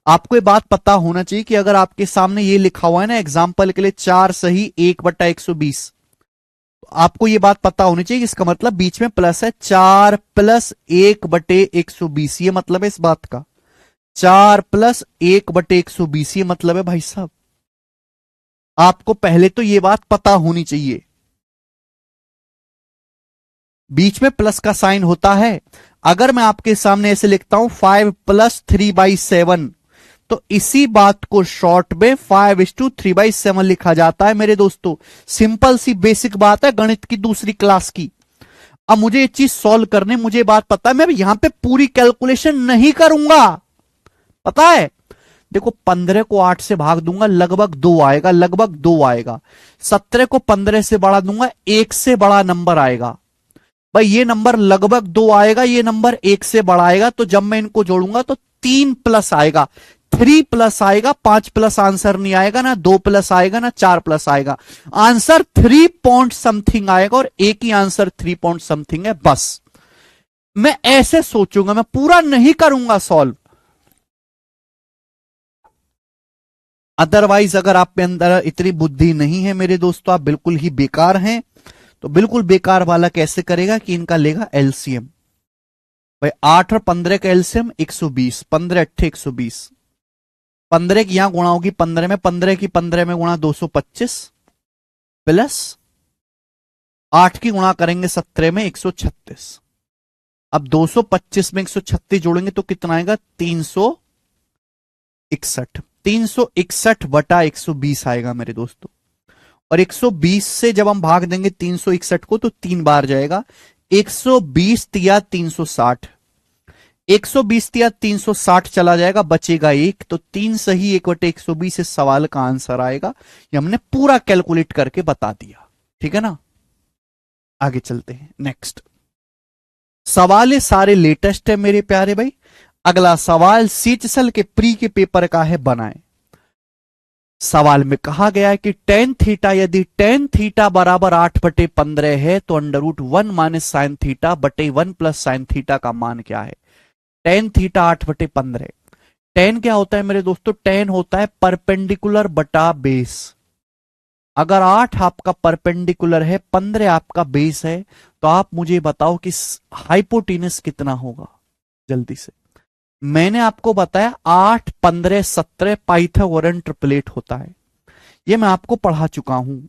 आपको ये बात पता होना चाहिए कि अगर आपके सामने ये लिखा हुआ है ना एग्जाम्पल के लिए 4 सही 1/120, आपको ये बात पता होनी चाहिए, इसका मतलब बीच में प्लस है। 4 + 1/120, ये मतलब है इस बात का। 4 + 1/120, ये मतलब है भाई साहब। आपको पहले तो ये बात पता होनी चाहिए, बीच में प्लस का साइन होता है। अगर मैं आपके सामने ऐसे लिखता हूं 5 + 3/7, तो इसी बात को शॉर्ट में 5:3/7 लिखा जाता है मेरे दोस्तों। सिंपल सी बेसिक बात है गणित की दूसरी क्लास की। अब मुझे ये चीज सॉल्व करने, मुझे बात पता है, मैं यहां पे पूरी कैलकुलेशन नहीं करूंगा, पता है। देखो 15 को 8 से भाग दूंगा, लगभग 2 आएगा, लगभग 2 आएगा। 17 को 15 से बढ़ा दूंगा, 1 से बड़ा नंबर आएगा। भाई ये नंबर लगभग 2 आएगा, ये नंबर 1 से बड़ा आएगा, तो जब मैं इनको जोड़ूंगा तो 3+ आएगा, 3+ आएगा। 5+ आंसर नहीं आएगा, ना 2+ आएगा, ना 4+ आएगा। आंसर 3 पॉइंट समथिंग आएगा, और एक ही आंसर 3 पॉइंट समथिंग है बस। मैं ऐसे सोचूंगा, मैं पूरा नहीं करूंगा सॉल्व। अदरवाइज अगर आप में अंदर इतनी बुद्धि नहीं है मेरे दोस्तों, आप बिल्कुल ही बेकार हैं। तो बिल्कुल बेकार वाला कैसे करेगा कि इनका लेगा एलसीएम। भाई 8 और 15 का एलसीएम 120, 15 8 120। 15 की यहां गुणा होगी 15 में, 15 की 15 में गुणा 225, प्लस 8 की गुणा करेंगे 17 में 136। अब 225 में 136 जोड़ेंगे तो कितना आएगा? 361। 361/120 आएगा मेरे दोस्तों। और 120 से जब हम भाग देंगे 361 को तो 3 बार जाएगा। 120 तिया 360, 120 तिया 360 चला जाएगा, बचेगा 1, तो 3 सही 1/120 इस सवाल का आंसर आएगा। ये हमने पूरा कैलकुलेट करके बता दिया, ठीक है ना। आगे चलते हैं, नेक्स्ट सवाल है, सारे लेटेस्ट है मेरे प्यारे भाई। अगला सवाल सीएचएसएल के प्री के पेपर का है, बनाए। सवाल में कहा गया है कि tan थीटा, यदि tan थीटा बराबर 8/15 है तो √1 - sin थीटा बटे 1 + sin थीटा का मान क्या है? tan theta 8/15। tan क्या होता है मेरे दोस्तों? tan होता है परपेंडिकुलर बटा बेस। अगर 8 आपका परपेंडिकुलर है, 15 आपका बेस है, तो आप मुझे बताओ कि हाइपोटेनस कितना होगा जल्दी से। मैंने आपको बताया 8, 15, 17 पाइथागोरन ट्रिपलेट होता है, यह मैं आपको पढ़ा चुका हूं।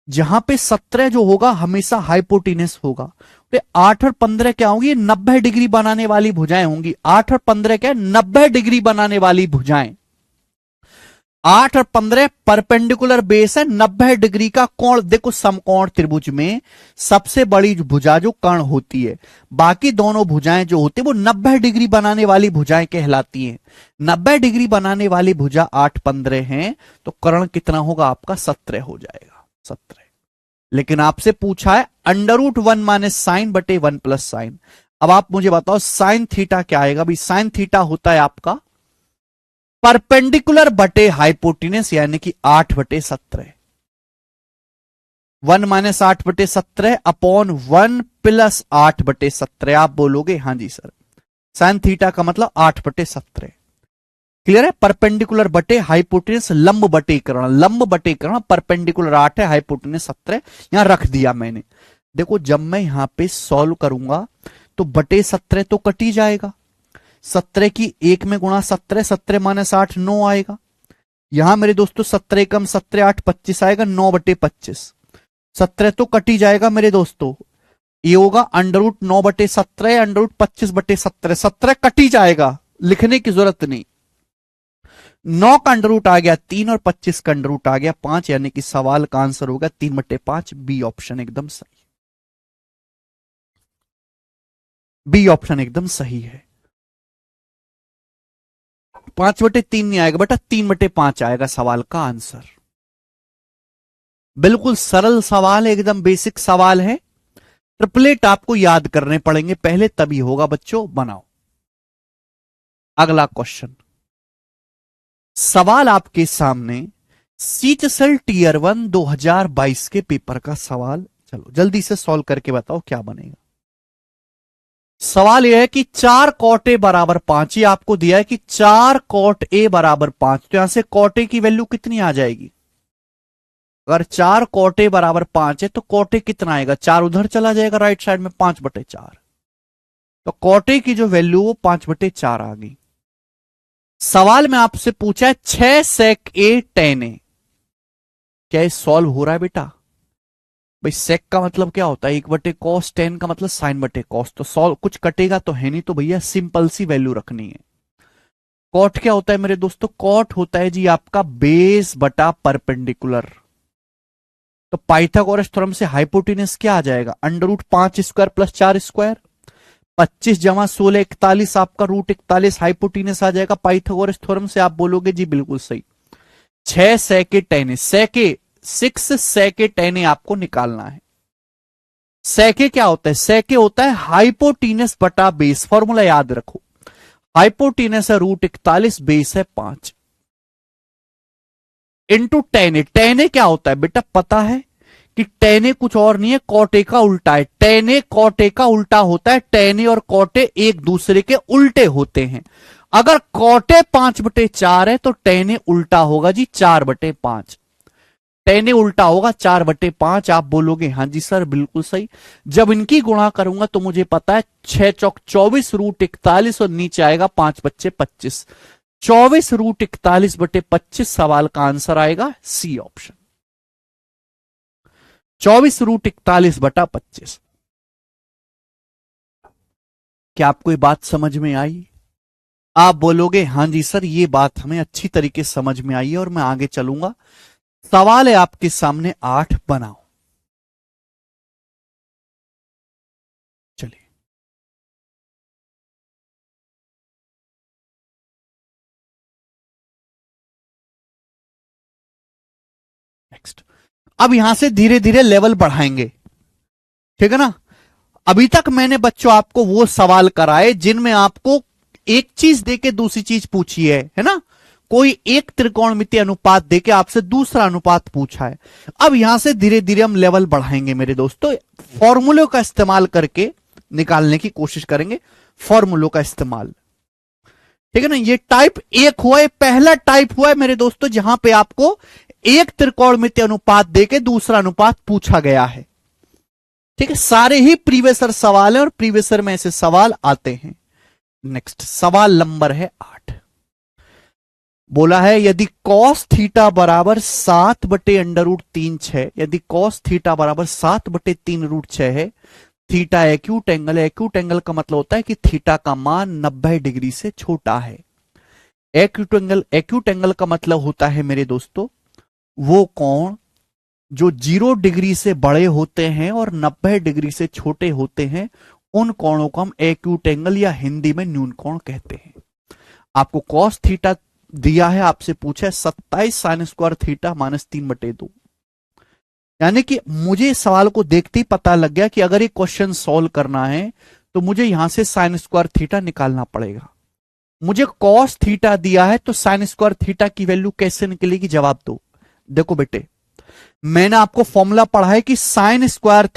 जहां पे 17 जो होगा हमेशा हाइपोटेनस होगा। तो 8 और 15 क्या होंगी? 90 डिग्री बनाने वाली भुजाएं होंगी। 8 और 15 क्या? 90 डिग्री बनाने वाली भुजाएं। 8 और 15 परपेंडिकुलर बेस है, 90 डिग्री का कोण। देखो समकोण त्रिभुज में सबसे बड़ी भुजा जो कर्ण होती है, बाकी दोनों भुजाएं जो होती है वो 90 डिग्री बनाने वाली भुजाएं कहलाती हैं। 90 डिग्री बनाने वाली भुजा 8 15 है, तो कर्ण कितना होगा आपका? 17 हो जाएगा, 17। लेकिन आपसे पूछा है √1 माइनस साइन बटे 1 प्लस साइन। अब आप मुझे बताओ साइन थीटा क्या आएगा? भाई साइन थीटा होता है आपका परपेंडिकुलर बटे हाइपोटेनस, यानी कि 8 बटे 17। 1 माइनस 8 बटे 17 अपॉन 1 प्लस 8 बटे 17। आप बोलोगे हाँ जी सर, साइन थीटा का मतलब 8 बटे 17। क्लियर है? परपेंडिकुलर बटे हाइपोटेनस, लंब बटे कर्ण, लंब बटे कर्ण, परपेंडिकुलर 8 है, हाइपोटेनस 17। यहां रख दिया मैंने। देखो जब मैं यहां पे सॉल्व करूंगा तो बटे 17 तो कट ही जाएगा। 17 की 1 में गुणा 17, 17 माइनस 8 9 आएगा। यहां मेरे दोस्तों 17 कम 17 8 25 आएगा, 9 बटे 25। 17 तो कट ही जाएगा मेरे दोस्तों। ये होगा √9 बटे 17, √25 बटे 17। 17 कट ही जाएगा, लिखने की जरूरत नहीं। 9 का अंडर आ गया 3 और 25 का अंडर आ गया 5, यानी कि सवाल का आंसर होगा 3 बटे 5। बी ऑप्शन एकदम सही, बी ऑप्शन एकदम सही है। 5 बटे 3 नहीं आएगा बेटा, 3 बटे 5 आएगा सवाल का आंसर। बिल्कुल सरल सवाल है, एकदम बेसिक सवाल है। ट्रिपलेट आपको याद करने पड़ेंगे पहले, तभी होगा बच्चों। बनाओ अगला क्वेश्चन। सवाल आपके सामने सीचसेल टीयर 1 2022 के पेपर का सवाल। चलो जल्दी से सॉल्व करके बताओ क्या बनेगा। सवाल यह है कि 4 कॉट ए बराबर 5। ये आपको दिया है कि 4 कॉट ए बराबर 5, तो यहां से कॉट ए की वैल्यू कितनी आ जाएगी? अगर 4 कॉट ए बराबर 5 है तो कॉट ए कितना आएगा? 4 उधर चला जाएगा राइट साइड में, 5 बटे 4। तो कॉट ए की जो वैल्यू वो 5 बटे 4 आ गई। सवाल में आपसे पूछा है 6 सेक ए टेन ए। क्या ये सॉल्व हो रहा है बेटा? भाई सेक का मतलब क्या होता है? 1 बटे कॉस, टेन का मतलब साइन बटे कॉस। तो सॉल्व कुछ कटेगा तो है नहीं, तो भैया सिंपल सी वैल्यू रखनी है। कॉट क्या होता है मेरे दोस्तों? कॉट होता है जी आपका बेस बटा परपेंडिकुलर। तो पाइथागोरस थ्योरम से हाइपोटेनस क्या आ जाएगा? √5 स्क्वायर प्लस 4 स्क्वायर। 25 जमा 16 41, आपका √41 हाइपोटेनस आ जाएगा। पाइथागोरस थ्योरम से आप बोलोगे जी बिल्कुल सही। 6 सेके टेन, सेके 6 सेके टेन आपको निकालना है। सेके क्या होता है? सेके होता है हाइपोटेनस बटा बेस। फॉर्मूला याद रखो, हाइपोटेनस है √41, बेस है 5 इंटू टेन। टेन क्या होता है बेटा? पता है कि टेन कुछ और नहीं है, कॉट ए का उल्टा है। टेन कॉट ए का उल्टा होता है। टेन और कॉट ए एक दूसरे के उल्टे होते हैं। अगर कॉट ए 5 बटे 4 है तो टेन उल्टा होगा जी 4 बटे 5। टेन उल्टा होगा 4 बटे 5। आप बोलोगे हाँ जी सर बिल्कुल सही। जब इनकी गुणा करूंगा तो मुझे पता है 6 चौक 24 √41 और नीचे आएगा 5 बच्चे 25। 24 √41 बटे 25 सवाल का आंसर आएगा सी ऑप्शन, 24 √41 बटा 25। क्या आपको ये बात समझ में आई? आप बोलोगे हाँ जी सर ये बात हमें अच्छी तरीके से समझ में आई है और मैं आगे चलूंगा। सवाल है आपके सामने 8, बनाओ। चलिए नेक्स्ट। अब यहां से धीरे धीरे लेवल बढ़ाएंगे, ठीक है ना। अभी तक मैंने बच्चों आपको वो सवाल कराए जिनमें आपको एक चीज देके दूसरी चीज पूछी है ना। कोई एक त्रिकोणमितीय अनुपात देके आपसे दूसरा अनुपात पूछा है। अब यहां से धीरे धीरे हम लेवल बढ़ाएंगे मेरे दोस्तों। फॉर्मूलों का इस्तेमाल करके निकालने की कोशिश करेंगे, फॉर्मूलों का इस्तेमाल, ठीक है ना। ये टाइप 1 हुआ है, पहला टाइप हुआ है मेरे दोस्तों जहां पे आपको एक त्रिकोणमितीय अनुपात देके दूसरा अनुपात पूछा गया है, ठीक है। सारे ही प्रीवियसर सवाल है और प्रीवियसर में ऐसे सवाल आते हैं। नेक्स्ट सवाल नंबर है 8। बोला है यदि कॉस थीटा बराबर 7/√3/6, यदि कॉस थीटा बराबर 7/3√6 है, थीटा एक्यूट एंगल है। एक्यूट एंगल का मतलब होता है कि थीटा का मान 90 डिग्री से छोटा है। एक्यूट एंगल का मतलब होता है मेरे दोस्तों वो कोण जो 0 डिग्री से बड़े होते हैं और 90 डिग्री से छोटे होते हैं, उन कोणों को हम एक्यूट एंगल या हिंदी में न्यून कोण कहते हैं। आपको कॉस थीटा दिया है, आपसे पूछा है 27 साइन स्क्वायर थीटा -3/2। यानी कि मुझे इस सवाल को देखते ही पता लग गया कि अगर ये क्वेश्चन सॉल्व करना है तो मुझे यहां से साइन स्क्वायर थीटा निकालना पड़ेगा। मुझे कॉस थीटा दिया है तो साइन स्क्वायर थीटा की वैल्यू कैसे निकलेगी, जवाब दो। देखो बेटे, मैंने आपको फॉर्मूला पढ़ा है कि साइन स्क्वायर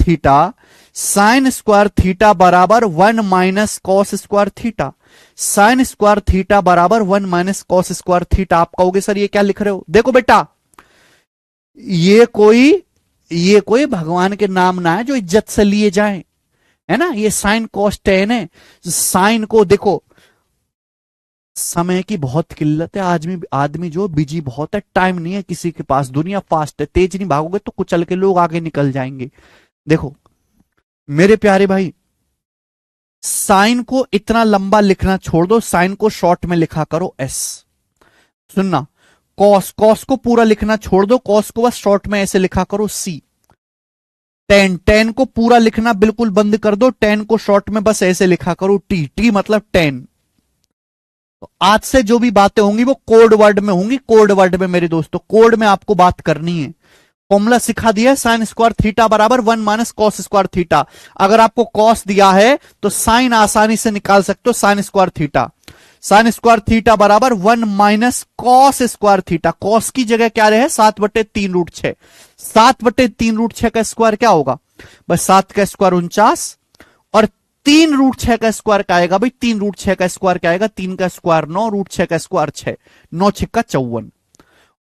थीटा बराबर 1 minus cos square theta. Sign square theta बराबर 1 माइनस कॉस स्क्वायर थीटा। आप कहोगे सर ये क्या लिख रहे हो? देखो बेटा, ये कोई भगवान के नाम ना है जो इज्जत से लिए जाएं, है ना। ये साइन कॉस टेन है। साइन को देखो, समय की बहुत किल्लत है। आदमी जो बिजी बहुत है, टाइम नहीं है किसी के पास, दुनिया फास्ट है, तेज नहीं भागोगे तो कुचल के लोग आगे निकल जाएंगे। देखो मेरे प्यारे भाई, साइन को इतना लंबा लिखना छोड़ दो, साइन को शॉर्ट में लिखा करो एस। सुनना, कॉस को पूरा लिखना छोड़ दो, कॉस को बस शॉर्ट में ऐसे लिखा करो सी। टेन को पूरा लिखना बिल्कुल बंद कर दो, टेन को शॉर्ट में बस ऐसे लिखा करो टी मतलब 10। तो आज से जो भी बातें होंगी वो कोड वर्ड में होंगी, कोड वर्ड में मेरे दोस्तों, कोड में आपको बात करनी है। फॉर्मूला सिखा दिया है, साइन स्क्वायर थीटा बराबर 1 माइनस कॉस स्क्वायर थीटा। अगर आपको कॉस दिया है तो साइन आसानी से निकाल सकते हो, sign square theta. Sign square theta बराबर 1 minus cos square theta. Cos की जगह क्या रहे? 7/3√6। 7/3√6 का स्क्वायर क्या होगा? बस 7 का स्क्वायर 49 और 3√6 का स्क्वायर क्या आएगा भाई? 3√6 का स्क्वायर क्या आएगा? 3 का स्क्वायर 9, √6 का स्क्वायर 6, 9 6 का 54।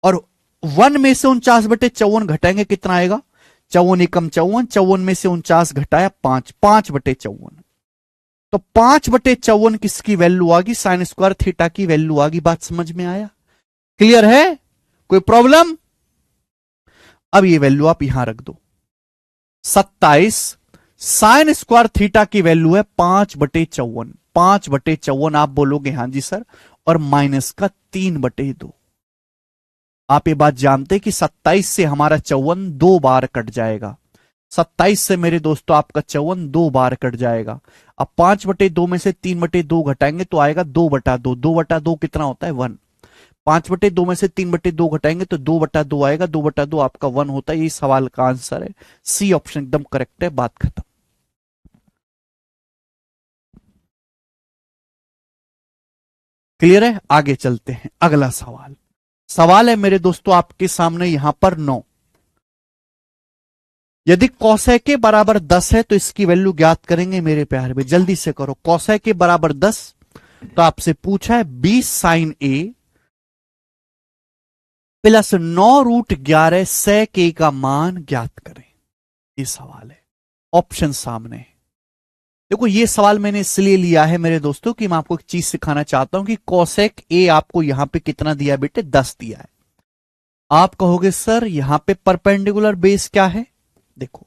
और 1 में से 49/54 घटाएंगे कितना आएगा? 54 एकम 54, 54 में से 49 घटाया 5, 5/54। तो 5/54 किसकी वैल्यू आ गई? साइन स्क्वायर थीटा की वैल्यू आ गई। बात समझ में आया? क्लियर है? कोई प्रॉब्लम? अब ये वैल्यू आप यहां रख दो। 27 साइन स्क्वायर थीटा की वैल्यू है 5/54। 5/54 आप बोलोगे हां जी सर, और माइनस का 3/2। आप ये बात जानते कि 27 से हमारा 54 2 बार कट जाएगा। 27 से मेरे दोस्तों आपका 54 2 बार कट जाएगा। अब 5/2 में से 3/2 घटाएंगे तो आएगा 2/2। 2/2 कितना होता है? 1। 5/2 में से 3/2 घटाएंगे तो 2/2 आएगा। 2/2 आपका 1 होता है। ये सवाल का आंसर है सी ऑप्शन, एकदम करेक्ट है। बात खत्म। क्लियर है? आगे चलते हैं। अगला सवाल है मेरे दोस्तों आपके सामने यहां पर 9। यदि कौशे के बराबर 10 है तो इसकी वैल्यू ज्ञात करेंगे मेरे प्यारे भाई, जल्दी से करो। कौशे के बराबर 10 तो आपसे पूछा है 20 साइन ए प्लस 9√11 सेक ए का मान ज्ञात करें। ये सवाल है, ऑप्शन सामने है। देखो ये सवाल मैंने इसलिए लिया है मेरे दोस्तों कि मैं आपको एक चीज सिखाना चाहता हूं कि कौशेक ए आपको यहां पे कितना दिया बेटे? 10 दिया है। आप कहोगे सर यहां पे परपेंडिकुलर बेस क्या है? देखो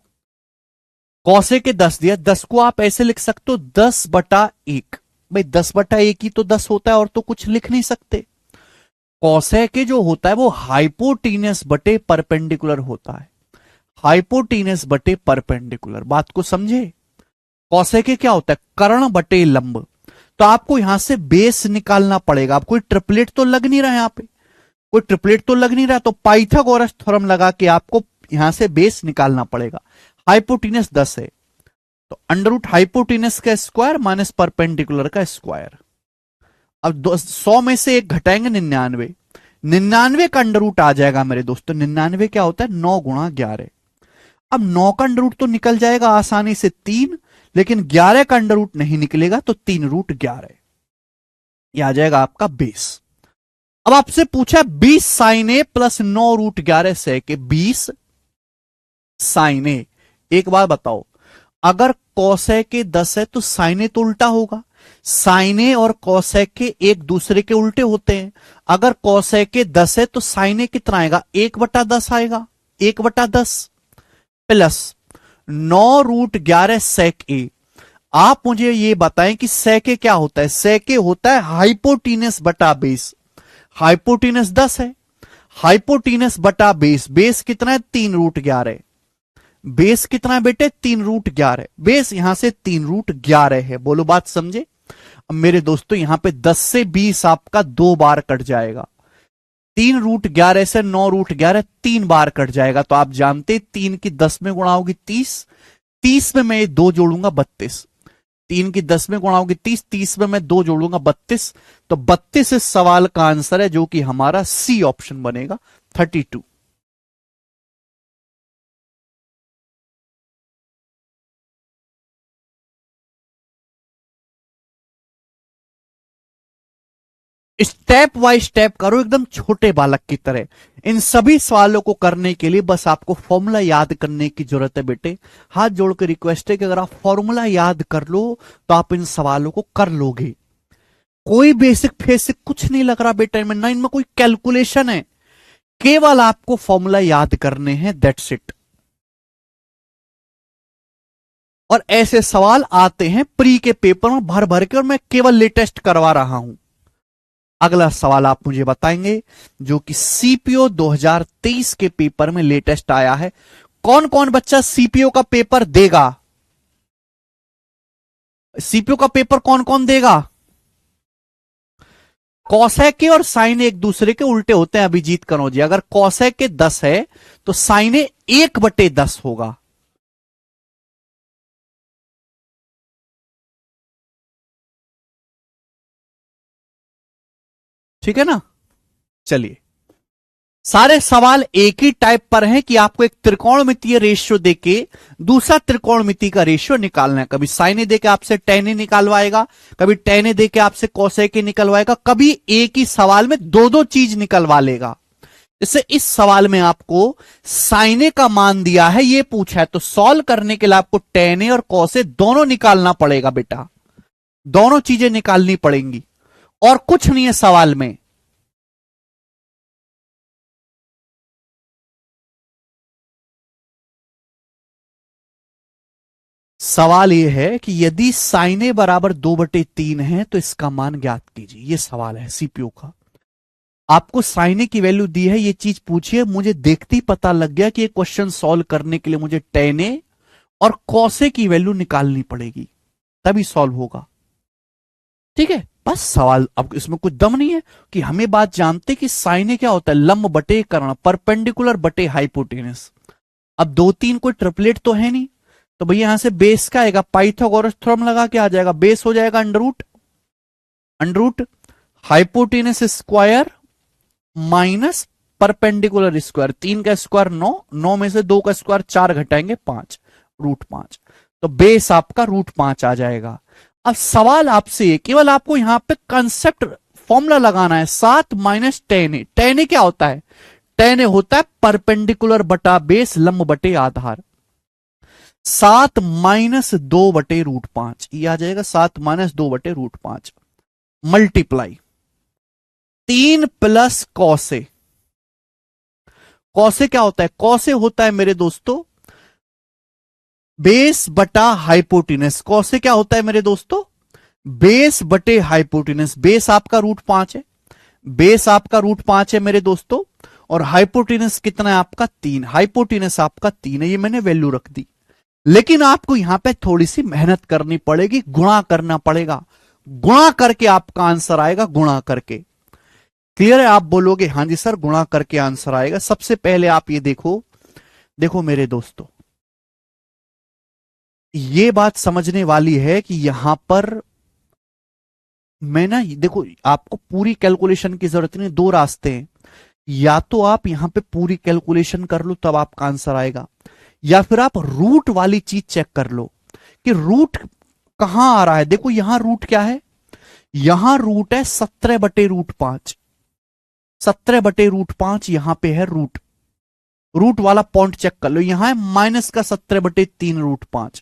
कौशे के 10 दिया, 10 को आप ऐसे लिख सकते हो 10/1। भाई 10/1 ही तो 10 होता है और तो कुछ लिख नहीं सकते। कौशे के जो होता है वो हाइपोटीनस बटे परपेंडिकुलर होता है। हाइपोटीनस बटे परपेंडिकुलर, बात को समझे? कौशे के क्या होता है? कर्ण बटे लंब। तो आपको यहां से बेस निकालना पड़ेगा। आप कोई ट्रिपलेट तो लग नहीं रहा है, यहां पे कोई ट्रिपलेट तो लग नहीं रहा, तो पाइथागोरस थ्योरम लगा के आपको यहां से बेस निकालना पड़ेगा। हाइपोटीनस 10 है तो अंडर रूट हाइपोटीनस का स्क्वायर माइनस परपेंडिकुलर का स्क्वायर। अब 100 में से एक घटाएंगे 99, 99 का अंडर रूट आ जाएगा मेरे दोस्तों। 99 क्या होता है? 9 गुणा 11। अब 9 का अंडर रूट तो निकल जाएगा आसानी से 3, लेकिन 11 का अंडर रूट नहीं निकलेगा, तो 3√11 ये आ जाएगा आपका बेस। अब आपसे पूछा 20 साइन ए प्लस 9√11 सेक ए। 20 साइन ए, एक बार बताओ, अगर कौशे के 10 है तो साइन ए तो उल्टा होगा, साइन ए और कॉसेक के एक दूसरे के उल्टे होते हैं। अगर कॉसेक के 10 है तो साइन ए कितना आएगा, 1/10 आएगा, 1/10 प्लस 9√11 सेक ए। आप मुझे ये बताएं कि सेक ए क्या होता है। सेक ए होता है हाइपोटीनस बटा बेस। हाइपोटीनस 10 है, हाइपोटीनस बटा बेस, बेस कितना है 3√11। बेस कितना है बेटे 3√11। बेस यहां से 3√11 है। बोलो बात समझे। अब मेरे दोस्तों यहां पे 10 से 20 आपका 2 बार कट जाएगा। 3√11 से 9√11 3 बार कट जाएगा। तो आप जानते 3 की 10 में गुणा होगी 30, 30 में मैं 2 जोड़ूंगा 32। 3 की 10 में गुणा होगी 30, 30 में मैं 2 जोड़ूंगा 32। तो 32 इस सवाल का आंसर है, जो कि हमारा सी ऑप्शन बनेगा 32। स्टेप बाय स्टेप करो, एकदम छोटे बालक की तरह। इन सभी सवालों को करने के लिए बस आपको फॉर्मूला याद करने की जरूरत है बेटे। हाथ जोड़कर रिक्वेस्ट है कि अगर आप फॉर्मूला याद कर लो तो आप इन सवालों को कर लोगे। कोई बेसिक फेसिक कुछ नहीं लग रहा बेटा इनमें, ना इनमें कोई कैलकुलेशन है, केवल आपको फॉर्मूला याद करने हैं, दैट्स इट। और ऐसे सवाल आते हैं प्री के पेपर में भर भर के, और मैं केवल लेटेस्ट करवा रहा हूं। अगला सवाल आप मुझे बताएंगे जो कि सीपीओ 2023 के पेपर में लेटेस्ट आया है। कौन कौन बच्चा सीपीओ का पेपर देगा? सीपीओ का पेपर कौन कौन देगा? कॉसेक के और साइन एक दूसरे के उल्टे होते हैं अभिजीत कनौजी। अगर कॉसेक के 10 है तो साइन 1/10 होगा। ठीक है ना। चलिए, सारे सवाल एक ही टाइप पर हैं कि आपको एक त्रिकोणमितीय रेशियो देके दूसरा त्रिकोणमिति का रेशियो निकालना है। कभी साइन देके आपसे टेन निकालवाएगा, कभी टेन देके आपसे कोसेक निकलवाएगा, कभी एक ही सवाल में दो दो चीज निकलवा लेगा। जैसे इस सवाल में आपको साइन का मान दिया है, ये पूछा है, तो सॉल्व करने के लिए आपको टेन और कोसे दोनों निकालना पड़ेगा बेटा, दोनों चीजें निकालनी पड़ेंगी और कुछ नहीं है सवाल में। सवाल यह है कि यदि साइन ए बराबर 2/3 है तो इसका मान ज्ञात कीजिए। यह सवाल है सीपीयू का। आपको साइन ए की वैल्यू दी है, यह चीज पूछिए, मुझे देखते ही पता लग गया कि यह क्वेश्चन सॉल्व करने के लिए मुझे टेन ए और कॉसे की वैल्यू निकालनी पड़ेगी, तभी सॉल्व होगा। ठीक है, बस सवाल। अब इसमें कुछ दम नहीं है कि हमें बात जानते कि साइन ए क्या होता है, लंब बटे कर्ण, परपेंडिकुलर बटे हाइपोटेनस। अब 2-3 कोई ट्रिपलेट तो है नहीं, तो भैया यहां से बेस का आएगा, पाइथागोरस थ्योरम लगा के आ जाएगा, बेस हो जाएगा under root hypotenuse square minus perpendicular square. 3 का स्क्वायर 9, 9 में से 2 का स्क्वायर 4 घटाएंगे 5, √5। तो बेस आपका √5 आ जाएगा। अब सवाल आपसे केवल आपको यहां पे कंसेप्ट फॉर्मूला लगाना है, 7 माइनस टेन ए। टेन ए क्या होता है? टेन ए होता है परपेंडिकुलर बटा बेस लंब बटे आधार। 7 माइनस 2/√5 ये आ जाएगा, 7 माइनस 2/√5 मल्टीप्लाई 3 प्लस कॉसे। कॉसे क्या होता है? कॉसे होता है मेरे दोस्तों बेस बटा हाइपोटेनस। कॉसे क्या होता है मेरे दोस्तों? बेस बटे हाइपोटेनस। बेस आपका √5 है, बेस आपका √5 है मेरे दोस्तों, और हाइपोटेनस कितना है आपका 3। हाइपोटेनस आपका 3 है, ये मैंने वैल्यू रख दी। लेकिन आपको यहां पे थोड़ी सी मेहनत करनी पड़ेगी, गुणा करना पड़ेगा। गुणा करके आपका आंसर आएगा, गुणा करके। क्लियर है? आप बोलोगे हां जी सर गुणा करके आंसर आएगा। सबसे पहले आप ये देखो, देखो मेरे दोस्तों, ये बात समझने वाली है कि यहां पर मैं ना, देखो आपको पूरी कैलकुलेशन की जरूरत नहीं, दो रास्ते हैं। या तो आप यहां पे पूरी कैलकुलेशन कर लो तब आपका आंसर आएगा, या फिर आप रूट वाली चीज चेक कर लो कि रूट कहां आ रहा है। देखो यहां रूट क्या है, यहां रूट है 17/√5। 17/√5 यहां पे है रूट। रूट वाला पॉइंट चेक कर लो, यहां है माइनस का 17/3√5,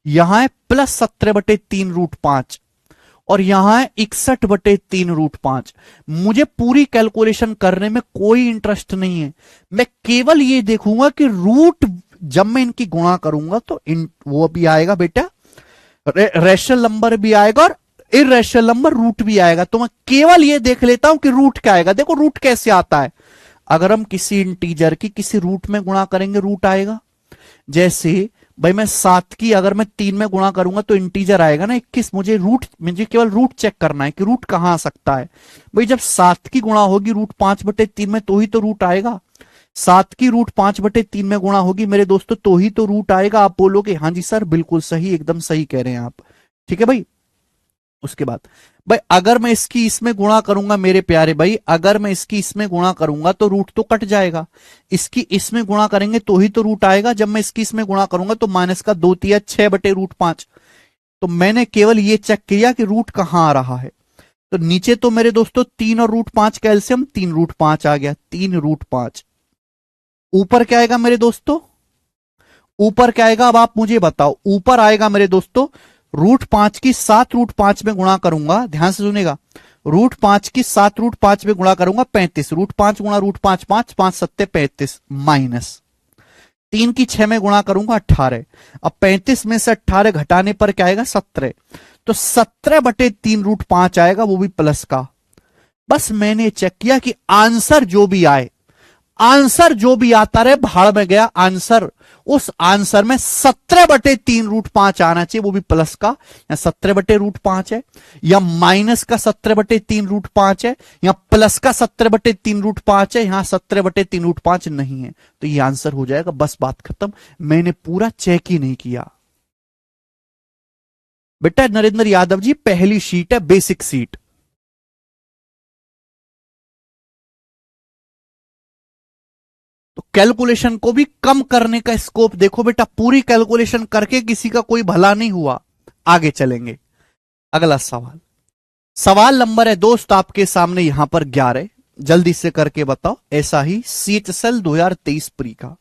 यहां है प्लस 17/3√5, और यहां है 61/3√5। मुझे पूरी कैलकुलेशन करने में कोई इंटरेस्ट नहीं है, मैं केवल ये देखूंगा कि रूट जब मैं इनकी गुणा करूंगा तो वो भी आएगा बेटा, रैशनल नंबर भी आएगा और इर्रेशनल नंबर रूट भी आएगा। तो मैं केवल ये देख लेता हूं कि रूट क्या आएगा। देखो रूट कैसे आता है, अगर हम किसी इंटीजर की किसी रूट में गुणा करेंगे रूट आएगा। जैसे भाई मैं 7 की अगर मैं 3 में गुणा करूंगा तो इंटीजर आएगा ना 21। मुझे केवल रूट चेक करना है कि रूट कहां आ सकता है। भाई जब 7 की गुणा होगी रूट 5/3 में तो ही तो रूट आएगा। 7 की रूट 5/3 में गुणा होगी मेरे दोस्तों तो ही तो रूट आएगा। आप बोलोगे हाँ जी सर बिल्कुल सही, एकदम सही कह रहे हैं आप, ठीक है भाई। उसके बाद भाई अगर मैं इसकी इसमें गुणा करूंगा मेरे प्यारे भाई, अगर मैं इसकी इसमें गुणा करूंगा तो रूट तो कट जाएगा। इसकी इसमें गुणा करेंगे तो ही तो रूट आएगा। जब मैं इसकी इसमें गुणा करूंगा तो माइनस का 2 तिया 6/√5। तो मैंने केवल ये चेक किया कि रूट कहां आ रहा है। तो नीचे तो मेरे दोस्तों 3 और √5 का एलसीएम 3√5 आ गया, 3√5। ऊपर क्या आएगा मेरे दोस्तों, ऊपर क्या आएगा अब आप मुझे बताओ। ऊपर आएगा मेरे दोस्तों √5 की 7√5 में गुणा करूंगा, ध्यान से सुनेगा, √5 की 7√5 में गुणा करूंगा 35, √5 गुणा √5 5, 5 सत्ते 35, माइनस 3 की 6 में गुणा करूंगा 18। अब 35 में से 18 घटाने पर क्या आएगा 17। तो 17/3√5 आएगा, वो भी प्लस का। बस मैंने चेक किया कि आंसर जो भी आए, आंसर जो भी आता रहे भाड़ में गया आंसर, उस आंसर में 17/3√5 आना चाहिए, वो भी प्लस का। या 17/√5 है, या माइनस का 17/3√5 है, या प्लस का 17/3√5 है, यहां 17/3√5 नहीं है, तो ये आंसर हो जाएगा। बस बात खत्म, मैंने पूरा चेक ही नहीं किया। बेटा नरेंद्र यादव जी पहली शीट है बेसिक सीट। तो कैलकुलेशन को भी कम करने का स्कोप देखो बेटा, पूरी कैलकुलेशन करके किसी का कोई भला नहीं हुआ। आगे चलेंगे, अगला सवाल। सवाल नंबर है दोस्त आपके सामने यहां पर 11, जल्दी से करके बताओ। ऐसा ही CHSL 2023 प्री का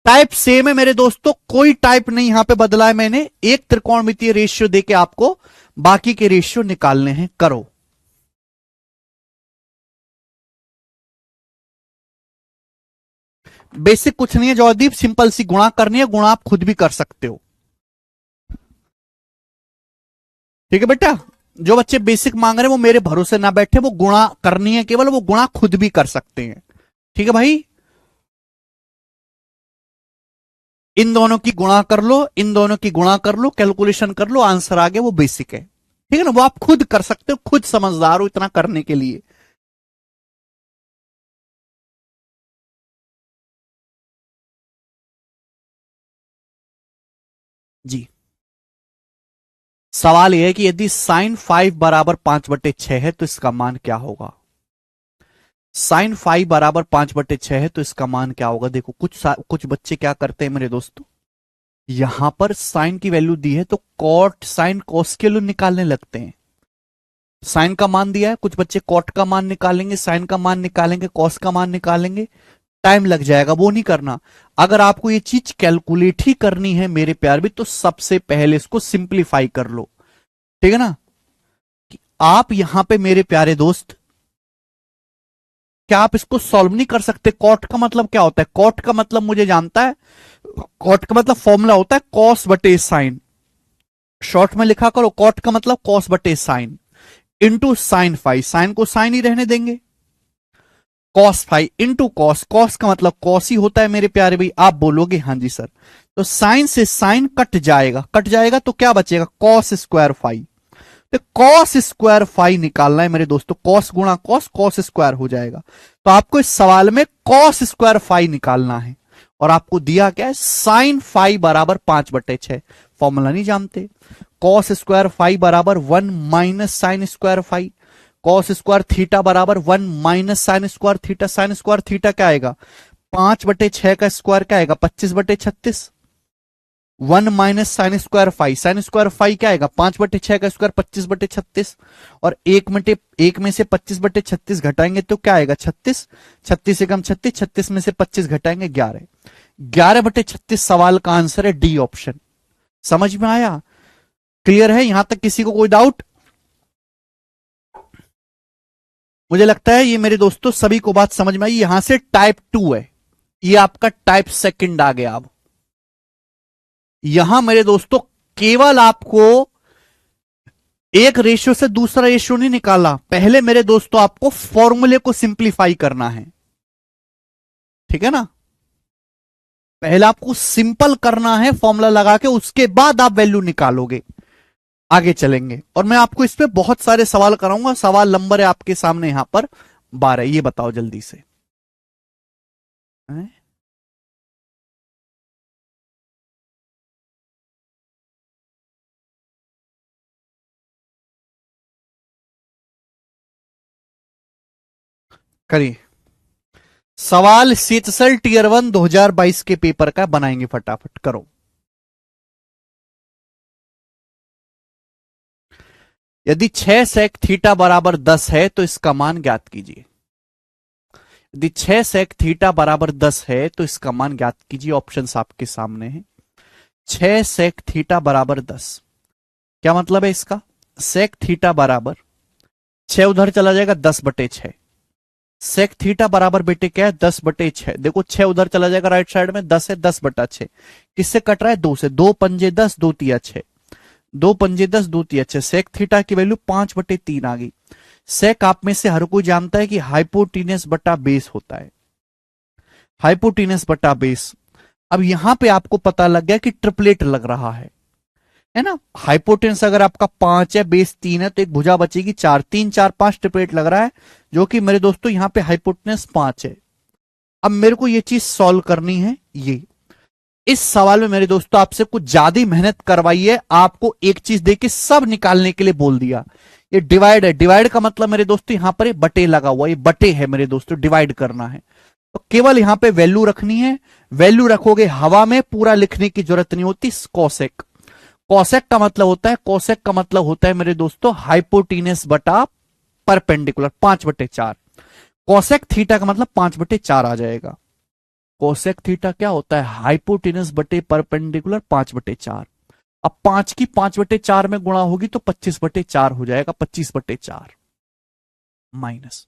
टाइप सेम है मेरे दोस्तों, कोई टाइप नहीं यहां पे बदला है मैंने। एक त्रिकोणमितीय रेशियो देके आपको बाकी के रेशियो निकालने हैं, करो। बेसिक कुछ नहीं है जॉयदीप, सिंपल सी गुणा करनी है, गुणा आप खुद भी कर सकते हो, ठीक है बेटा। जो बच्चे बेसिक मांग रहे हैं वो मेरे भरोसे ना बैठे, वो गुणा करनी है केवल, वो गुणा खुद भी कर सकते हैं, ठीक है भाई। इन दोनों की गुणा कर लो, इन दोनों की गुणा कर लो, कैलकुलेशन कर लो, आंसर आ गया, वो बेसिक है, ठीक है ना। वो आप खुद कर सकते हो, खुद समझदार हो इतना करने के लिए। जी सवाल यह है कि यदि sin 5 बराबर 5/6 है तो इसका मान क्या होगा। sin 5 बराबर 5/6 है तो इसका मान क्या होगा। देखो कुछ बच्चे क्या करते हैं मेरे दोस्तों, यहां पर साइन की वैल्यू दी है तो कॉट साइन कॉस के लिए निकालने लगते हैं। साइन का मान दिया है, कुछ बच्चे कॉट का मान निकालेंगे, साइन का मान निकालेंगे, कॉस का मान निकालेंगे, टाइम लग जाएगा, वो नहीं करना। अगर आपको ये चीज कैलकुलेट ही करनी है मेरे प्यार भी, तो सबसे पहले इसको सिंप्लीफाई कर लो, ठीक है ना। कि आप यहां पे मेरे प्यारे दोस्त, क्या आप इसको सॉल्व नहीं कर सकते। कॉट का मतलब क्या होता है, कॉट का मतलब मुझे जानता है, कॉट का मतलब फॉर्मूला होता है कॉस बटे साइन। शॉर्ट में लिखा करो, कॉट का मतलब कॉस बटे साइन इंटू sin 5, साइन को साइन ही रहने देंगे, cos 5 इंटू कॉस, कॉस का मतलब कॉस ही होता है मेरे प्यारे भाई। आप बोलोगे हाँ जी सर, तो साइन से साइन कट जाएगा, कट जाएगा तो क्या बचेगा, cos²5। तो cos²5 निकालना है मेरे दोस्तों, cos गुणा cos, cos² हो जाएगा। तो आपको इस सवाल में cos²5 निकालना है, और आपको दिया क्या है, sin 5 बराबर 5/6। फॉर्मूला नहीं जानते, cos²5 बराबर 1 माइनस sin²5, cos² थीटा बराबर 1 minus sin² theta. sin² theta क्या आएगा, 5/6 का स्क्वायर क्या आएगा, 25/36, 1 माइनस sin²5, sin²5 क्या आएगा, 5/6 का स्क्वायर 25/36, और एक में से 25/36 घटाएंगे तो क्या आएगा 36, 36 से कम 36, 36 में से 25 घटाएंगे 11, 11/36 सवाल का आंसर है डी ऑप्शन। समझ में आया। क्लियर है यहां तक? किसी को कोई डाउट? मुझे लगता है ये मेरे दोस्तों सभी को बात समझ में आई। यहां से टाइप 2 है, ये आपका टाइप सेकंड आ गया। अब यहां मेरे दोस्तों केवल आपको एक रेशियो से दूसरा रेशियो नहीं निकाला, पहले मेरे दोस्तों आपको फॉर्मूले को सिंप्लीफाई करना है, ठीक है ना? पहले आपको सिंपल करना है फॉर्मूला लगा के, उसके बाद आप वैल्यू निकालोगे। आगे चलेंगे और मैं आपको इस पे बहुत सारे सवाल कराऊंगा। सवाल नंबर है आपके सामने यहां पर 12। ये बताओ जल्दी से, करिए। सवाल सीएचएसएल टीयर 1 2022 के पेपर का बनाएंगे, फटाफट करो। यदि 6 सेक थीटा बराबर 10 है तो इसका मान ज्ञात कीजिए। यदि 6 सेक थीटा बराबर 10 है तो इसका मान ज्ञात कीजिए। ऑप्शंस आपके सामने हैं। 6 सेक थीटा बराबर 10, क्या मतलब है इसका? सेक थीटा बराबर 6 उधर चला जाएगा 10/6। सेक थीटा बराबर बेटे क्या है? 10/6। देखो 6 उधर चला जाएगा राइट साइड में, 10 है 10/6। किससे कट रहा है? 2 से। 2 पंजे 10, 2 तिया 6। 2 पंजे 10, 2 तिया 6। सेक थीटा की वैल्यू 5/3 आ गई। सेक आप में से हर कोई जानता है कि हाइपोटीनस बटा बेस होता है, हाइपोटीनस बटा बेस। अब यहां पे आपको पता लग गया कि ट्रिपलेट लग रहा है ना? हाइपोटेन्स अगर आपका 5 है, बेस 3 है, तो एक भुजा बचेगी 4। 3 4 5 ट्रिपलेट लग रहा है, जो कि मेरे दोस्तों यहां पे हाइपोटेन्स 5 है। अब मेरे को ये चीज सॉल्व करनी है। ये इस सवाल में मेरे दोस्तों आपसे कुछ ज्यादा मेहनत करवाई है। आपको एक चीज देके सब निकालने के लिए बोल दिया। ये डिवाइड है, डिवाइड का मतलब मेरे दोस्तों यहां पर बटे लगा हुआ, ये बटे है मेरे दोस्तों, डिवाइड करना है। तो केवल यहां पे वैल्यू रखनी है। वैल्यू रखोगे हवा में, पूरा लिखने की जरूरत नहीं होती। कोसेक, कोसेक का मतलब होता है, कोसेक का मतलब होता है मेरे दोस्तों हाइपोटीनस बटा परपेंडिकुलर, 5/4। कोसेक थीटा का मतलब 5/4 आ जाएगा। कोसेक थीटा क्या होता है? हाइपोटीनस बटे परपेंडिकुलर 5/4। अब 5 की 5/4 में गुणा होगी तो 25/4 हो जाएगा। 25/4 minus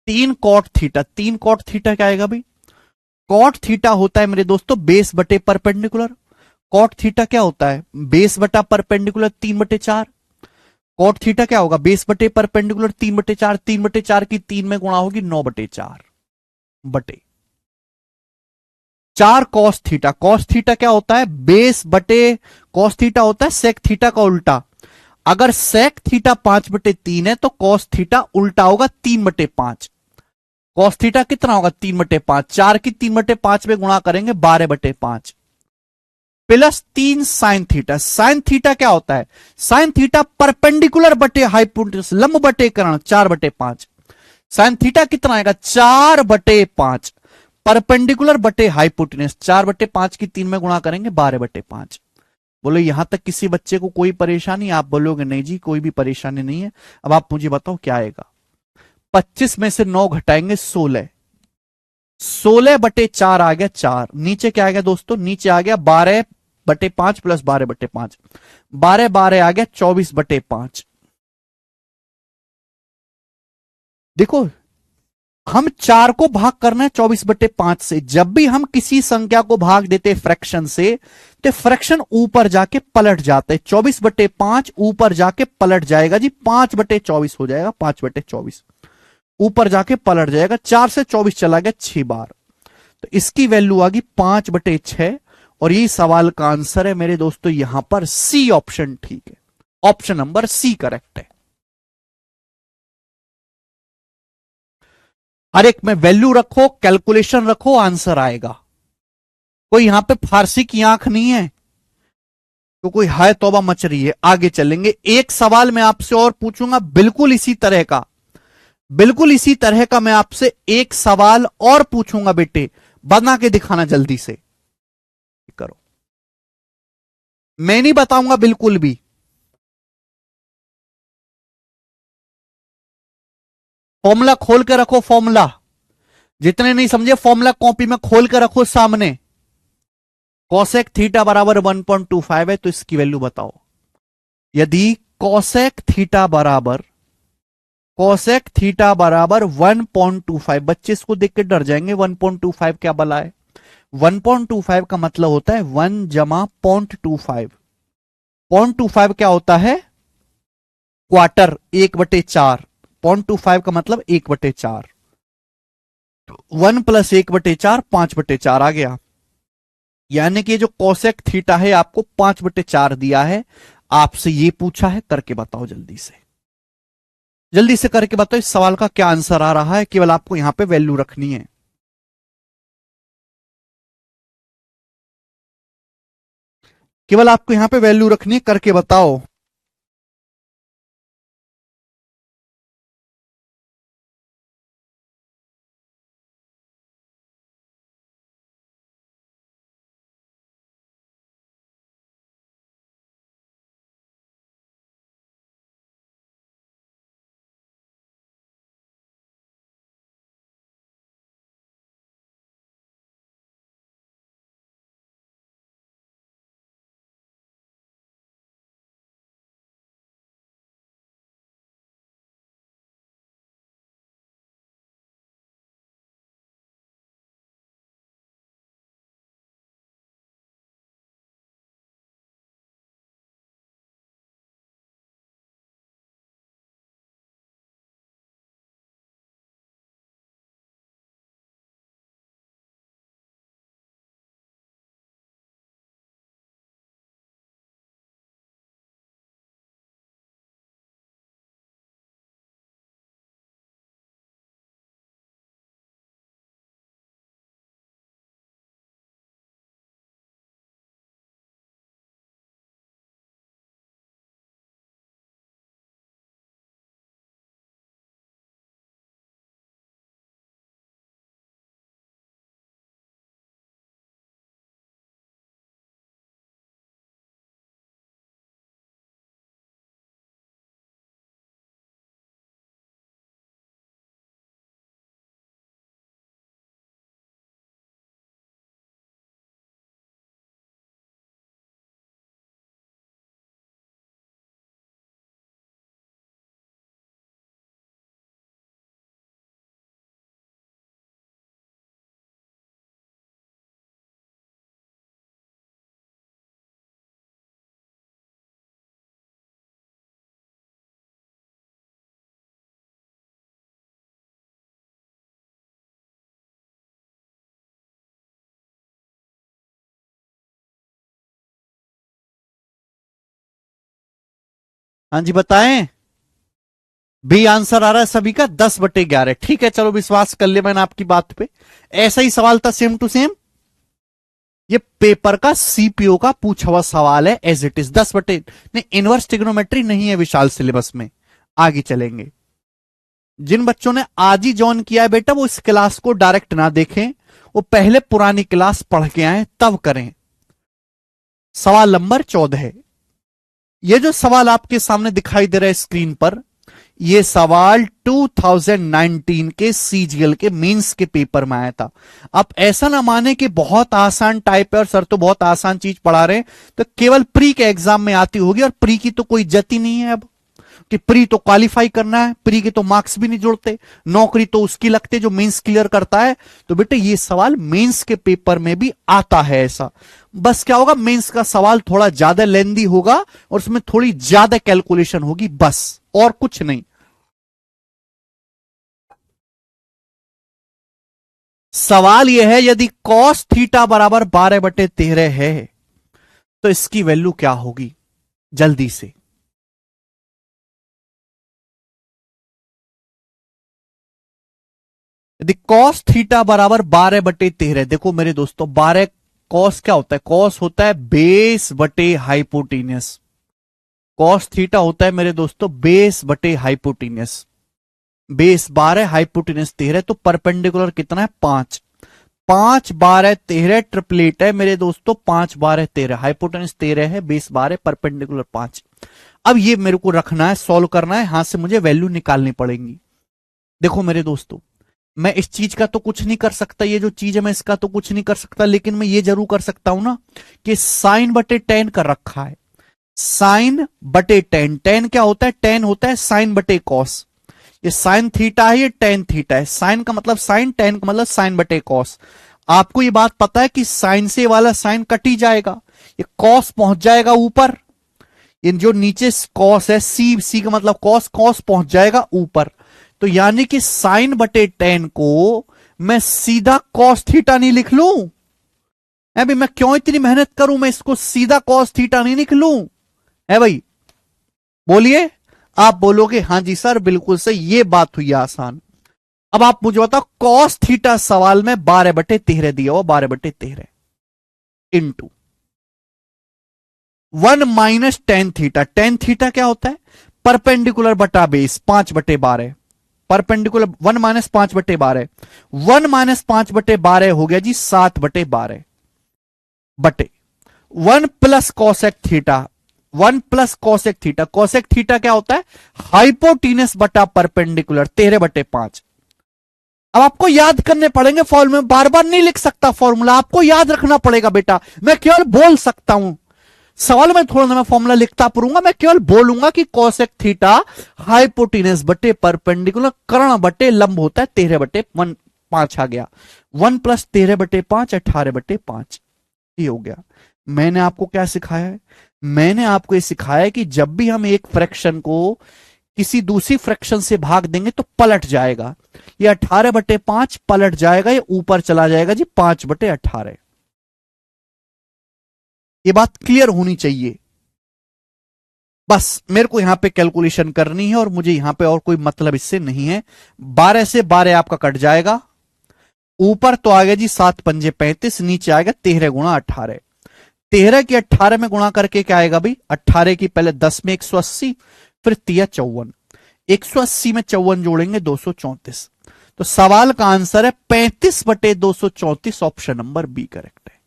3 cot theta. 3 cot theta क्या आएगा भाई? कॉट थीटा होता है मेरे दोस्तों बेस बटे परपेंडिकुलर। कॉट थीटा क्या होता है? बेस बटा परपेंडिकुलर 3/4। कॉट थीटा क्या होगा? बेस बटे परपेंडिकुलर 3/4। 3/4 की 3 में गुणा होगी 9/4 बटे 4 कॉस थीटा। कॉस थीटा क्या होता है? बेस बटे, कॉस थीटा होता है सेक थीटा का उल्टा। अगर सेक थीटा 5/3 है तो कॉस थीटा उल्टा होगा 3/5। कॉस थीटा कितना होगा? 3/5। 4 की 3/5 में गुणा करेंगे 12/5 plus 3 sine theta. Sine theta क्या होता है? साइन थीटा परपेंडिकुलर बटे हाइपोटेन्यूस, लंब बटे कर्ण, 4/5। साइन थीटा कितना आएगा? 4/5 परपेंडिकुलर बटे हाइपोटेन्यूस। 4/5 की 3 में गुणा करेंगे 12/5। बोलो यहां तक किसी बच्चे को कोई परेशानी? आप बोलोगे नहीं जी कोई भी परेशानी नहीं है। अब आप मुझे बताओ क्या आएगा? 25 में से 9 घटाएंगे 16। 16/4 आ गया 4। नीचे क्या आ गया दोस्तों? नीचे आ गया 12/5 प्लस 12/5। 12 12 आ गया 24/5। देखो हम 4 को भाग करना है 24/5 से। जब भी हम किसी संख्या को भाग देते फ्रैक्शन से, तो फ्रैक्शन ऊपर जाके पलट जाता है। 24/5 ऊपर जाके पलट जाएगा जी, 5/24 हो जाएगा। 5/24 ऊपर जाके पलट जाएगा। 4 से 24 चला गया 6 बार, तो इसकी वैल्यू आ गई 5/6। और ये सवाल का आंसर है मेरे दोस्तों यहां पर सी ऑप्शन। ठीक है, ऑप्शन नंबर सी करेक्ट है। हर एक में वैल्यू रखो, कैलकुलेशन रखो, आंसर आएगा। कोई यहां पे फारसी की आंख नहीं है तो कोई हाय तौबा मच रही है। आगे चलेंगे। एक सवाल मैं आपसे और पूछूंगा बिल्कुल इसी तरह का, बिल्कुल इसी तरह का मैं आपसे एक सवाल और पूछूंगा बेटे, बना के दिखाना जल्दी से। करो, मैं नहीं बताऊंगा बिल्कुल भी। फॉर्मूला खोल के रखो, फॉर्मूला जितने नहीं समझे फॉर्मूला कॉपी में खोल के रखो सामने। कोसेक थीटा बराबर 1.25 है तो इसकी वैल्यू बताओ। यदि कोसेक थीटा बराबर 1.25, बच्चे इसको देख के डर जाएंगे, 1.25 क्या बला है। 1.25 का मतलब होता है 1 जमा 0.25। 0.25 क्या होता है, क्वार्टर, 1/4। 0.25 का मतलब 1/4। 1 + 1/4 5/4 आ गया। यानी कि जो कोसेक थीटा है आपको 5/4 दिया है। आपसे ये पूछा है, करके बताओ जल्दी से, जल्दी से करके बताओ इस सवाल का क्या आंसर आ रहा है। केवल आपको यहां पे वैल्यू रखनी है। केवल आपको यहां पे वैल्यू रखनी है, करके बताओ। हाँ जी बताएं। बी आंसर आ रहा है सभी का, 10/11। ठीक है, चलो विश्वास कर लिया मैंने आपकी बात पे। ऐसा ही सवाल था सेम टू सेम। ये पेपर का सीपीओ का पूछा हुआ सवाल है, एज इट इज 10 नहीं, इनवर्स ट्रिग्नोमेट्री नहीं है विशाल सिलेबस में। आगे चलेंगे। जिन बच्चों ने आज ही ज्वाइन किया है बेटा, वो इस क्लास को डायरेक्ट ना देखें, वो पहले पुरानी क्लास पढ़ के आए तब करें। सवाल नंबर 14। ये जो सवाल आपके सामने दिखाई दे रहा है स्क्रीन पर, ये सवाल 2019 के सीजीएल के मेंस के पेपर में आया था। आप ऐसा ना माने कि बहुत आसान टाइप है और सर तो बहुत आसान चीज पढ़ा रहे हैं, तो केवल प्री के एग्जाम में आती होगी, और प्री की तो कोई इज्जत ही नहीं है अब, कि प्री तो क्वालिफाई करना है, प्री के तो मार्क्स भी नहीं जुड़ते, नौकरी तो उसकी लगती है जो मेंस क्लियर करता है। तो बेटे ये सवाल मेंस के पेपर में भी आता है ऐसा। बस क्या होगा, मेंस का सवाल थोड़ा ज्यादा लेंदी होगा और उसमें थोड़ी ज्यादा कैलकुलेशन होगी, बस और कुछ नहीं। सवाल यह है, यदि कॉस थीटा बराबर 12/13 है तो इसकी वैल्यू क्या होगी, जल्दी से। यदि कॉस थीटा बराबर 12/13, देखो मेरे दोस्तों 12, कॉस क्या होता है, कॉस होता है बेस बटे हाइपोटीनियस। कॉस थीटा होता है मेरे दोस्तों बेस बटे हाइपोटीनियस। बेस 12, हाइपोटीनियस 13, तो परपेंडिकुलर कितना है 5। 5 12 13 ट्रिपलेट है मेरे दोस्तों, 5 12 13, हाइपोटेन्यूस 13 है, बेस 12, परपेंडिकुलर 5। अब ये मेरे को रखना है, सॉल्व करना है, हाथ से मुझे वैल्यू निकालनी पड़ेगी। देखो मेरे दोस्तों, मैं इस चीज का तो कुछ नहीं कर सकता, ये जो चीज है मैं इसका तो कुछ नहीं कर सकता, लेकिन मैं ये जरूर कर सकता हूं ना कि साइन बटे टेन कर रखा है। साइन बटे टेन। टेन क्या होता है? टेन होता है साइन बटे कॉस। ये साइन थीटा है, ये टेन थीटा है। साइन का मतलब साइन, टेन का मतलब साइन बटे कॉस। आपको ये बात पता है कि साइन से वाला साइन कट ही जाएगा, ये कॉस पहुंच जाएगा ऊपर। ये जो नीचे कॉस है, सी, सी का मतलब कॉस, कॉस पहुंच जाएगा ऊपर। तो यानी कि साइन बटे टेन को मैं सीधा कॉस थीटा नहीं लिख लूं? अभी मैं क्यों इतनी मेहनत करूं, मैं इसको सीधा कॉस थीटा नहीं लिख लूं? है भाई, बोलिए। आप बोलोगे हाँ जी सर बिल्कुल सही, ये बात हुई आसान। अब आप मुझे बताओ, कॉस थीटा सवाल में 12/13 दिया हुआ, 12/13 into 1 minus tan theta. Tan theta क्या होता है? परपेंडिकुलर बटा बेस, 5/12। परपेंडिकुलर 1 माइनस 5/12, 1 माइनस 5/12 हो गया जी 7/12 बटे 1 plus cosec theta. 1 plus cosec theta, cosec theta क्या होता है? हाइपोटीनस बटा परपेंडिकुलर, 13/5। अब आपको याद करने पड़ेंगे फॉर्मूले, बार बार नहीं लिख सकता फॉर्मूला, आपको याद रखना पड़ेगा बेटा। मैं केवल बोल सकता हूं, सवाल में थोड़ा सा मैं फॉर्मूला लिखता पढ़ूंगा, मैं केवल बोलूंगा कि कॉसेक थीटा हाइपोटीनस बटे परपेंडिकुलर कर्ण बटे लंब होता है, 13/5 आ गया। 1 प्लस 13/5 18/5, ये हो गया। मैंने आपको क्या सिखाया है? मैंने आपको ये सिखाया है कि जब भी हम एक फ्रैक्शन को किसी दूसरी फ्रैक्शन से भाग देंगे तो पलट जाएगा। ये 18/5 पलट जाएगा, ये ऊपर चला जाएगा जी 5/18। ये बात क्लियर होनी चाहिए। बस मेरे को यहां पे कैलकुलेशन करनी है और मुझे यहां पे और कोई मतलब इससे नहीं है। 12 से 12 आपका कट जाएगा, ऊपर तो आ गया जी 7×5 = 35, नीचे आएगा 13×18। 13 की 18 में गुणा करके क्या आएगा भाई? 18 की पहले 10 में 180, फिर 53, 180 में 54 जोड़ेंगे 234। तो सवाल का आंसर है 35/234, ऑप्शन नंबर बी करेक्ट है।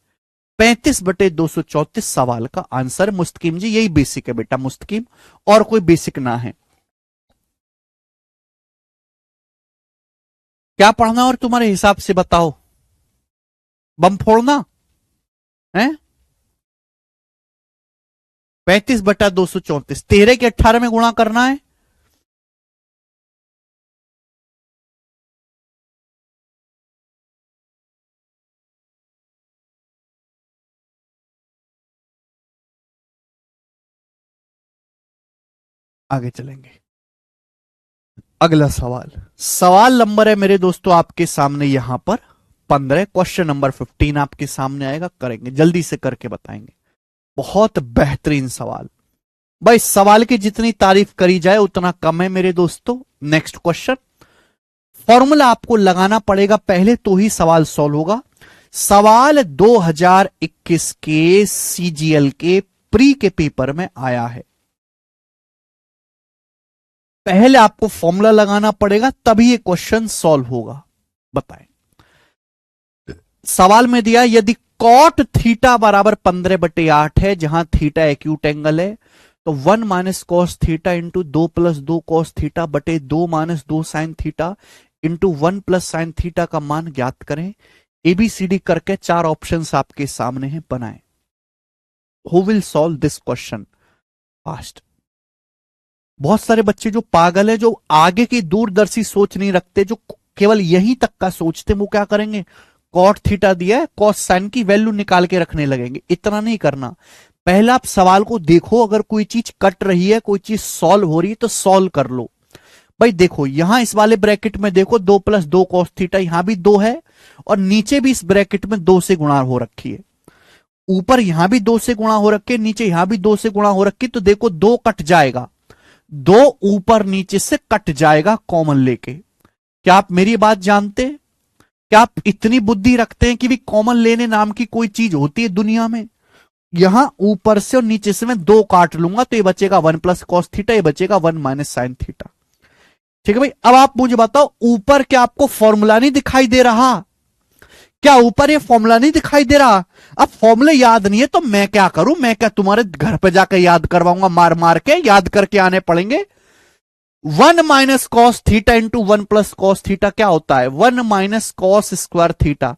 35/234 सवाल का आंसर। मुस्तकीम जी यही बेसिक है बेटा, मुस्तकीम, और कोई बेसिक ना है। क्या पढ़ना और तुम्हारे हिसाब से बताओ? बम फोड़ना है? 35/234, 13 के 18 में गुणा करना है। आगे चलेंगे। अगला सवाल, सवाल नंबर है मेरे दोस्तों आपके सामने यहां पर 15, क्वेश्चन नंबर 15 आपके सामने आएगा, करेंगे जल्दी से करके बताएंगे। बहुत बेहतरीन सवाल भाई, सवाल की जितनी तारीफ करी जाए उतना कम है मेरे दोस्तों। नेक्स्ट क्वेश्चन, फॉर्मूला आपको लगाना पड़ेगा पहले तो ही सवाल सॉल्व होगा। सवाल 2021 के सीजीएल के प्री के पेपर में आया है। पहले आपको फॉर्मूला लगाना पड़ेगा तभी ये क्वेश्चन सॉल्व होगा। बताएं, सवाल में दिया यदि कॉट थीटा बराबर 15/8 है, जहां थीटा एक्यूट एंगल है, तो 1 minus cos theta into 2 plus 2 cos theta बटे 2 minus 2 sine theta into 1 plus sine theta का मान ज्ञात करें। एबीसीडी करके 4 ऑप्शंस आपके सामने हैं, बनाएं। Who will solve this question fast? बहुत सारे बच्चे जो पागल है, जो आगे की दूरदर्शी सोच नहीं रखते, जो केवल यहीं तक का सोचते, वो क्या करेंगे? कॉट थीटा दिया है, कॉस साइन की वैल्यू निकाल के रखने लगेंगे। इतना नहीं करना। पहला आप सवाल को देखो, अगर कोई चीज कट रही है, कोई चीज सॉल्व हो रही है तो सॉल्व कर लो। भाई देखो यहां इस वाले ब्रैकेट में देखो 2 प्लस 2 कॉस थीटा, यहां भी 2 है और नीचे भी इस ब्रैकेट में 2 से गुणा हो रखी है। ऊपर यहां भी 2 से गुणा हो रखी है, नीचे यहां भी 2 से गुणा हो रखी है। तो देखो 2 कट जाएगा, 2 ऊपर नीचे से कट जाएगा कॉमन लेके। क्या आप मेरी बात जानते? क्या आप इतनी बुद्धि रखते हैं कि भी कॉमन लेने नाम की कोई चीज होती है दुनिया में? यहां ऊपर से और नीचे से मैं 2 काट लूंगा तो ये बचेगा 1 प्लस कॉस थीटा, ये बचेगा 1 माइनस साइन थीटा। ठीक है भाई, अब आप मुझे बताओ ऊपर क्या आपको फॉर्मूला नहीं दिखाई दे रहा? क्या ऊपर ये फॉर्मूला नहीं दिखाई दे रहा? अब फॉर्मूले याद नहीं है तो मैं क्या करूं? मैं क्या तुम्हारे घर पे जाकर याद करवाऊंगा? मार मार के याद करके आने पड़ेंगे। 1 minus cos theta into 1 plus cos theta क्या होता है? 1 माइनस कॉस स्क्वायर थीटा।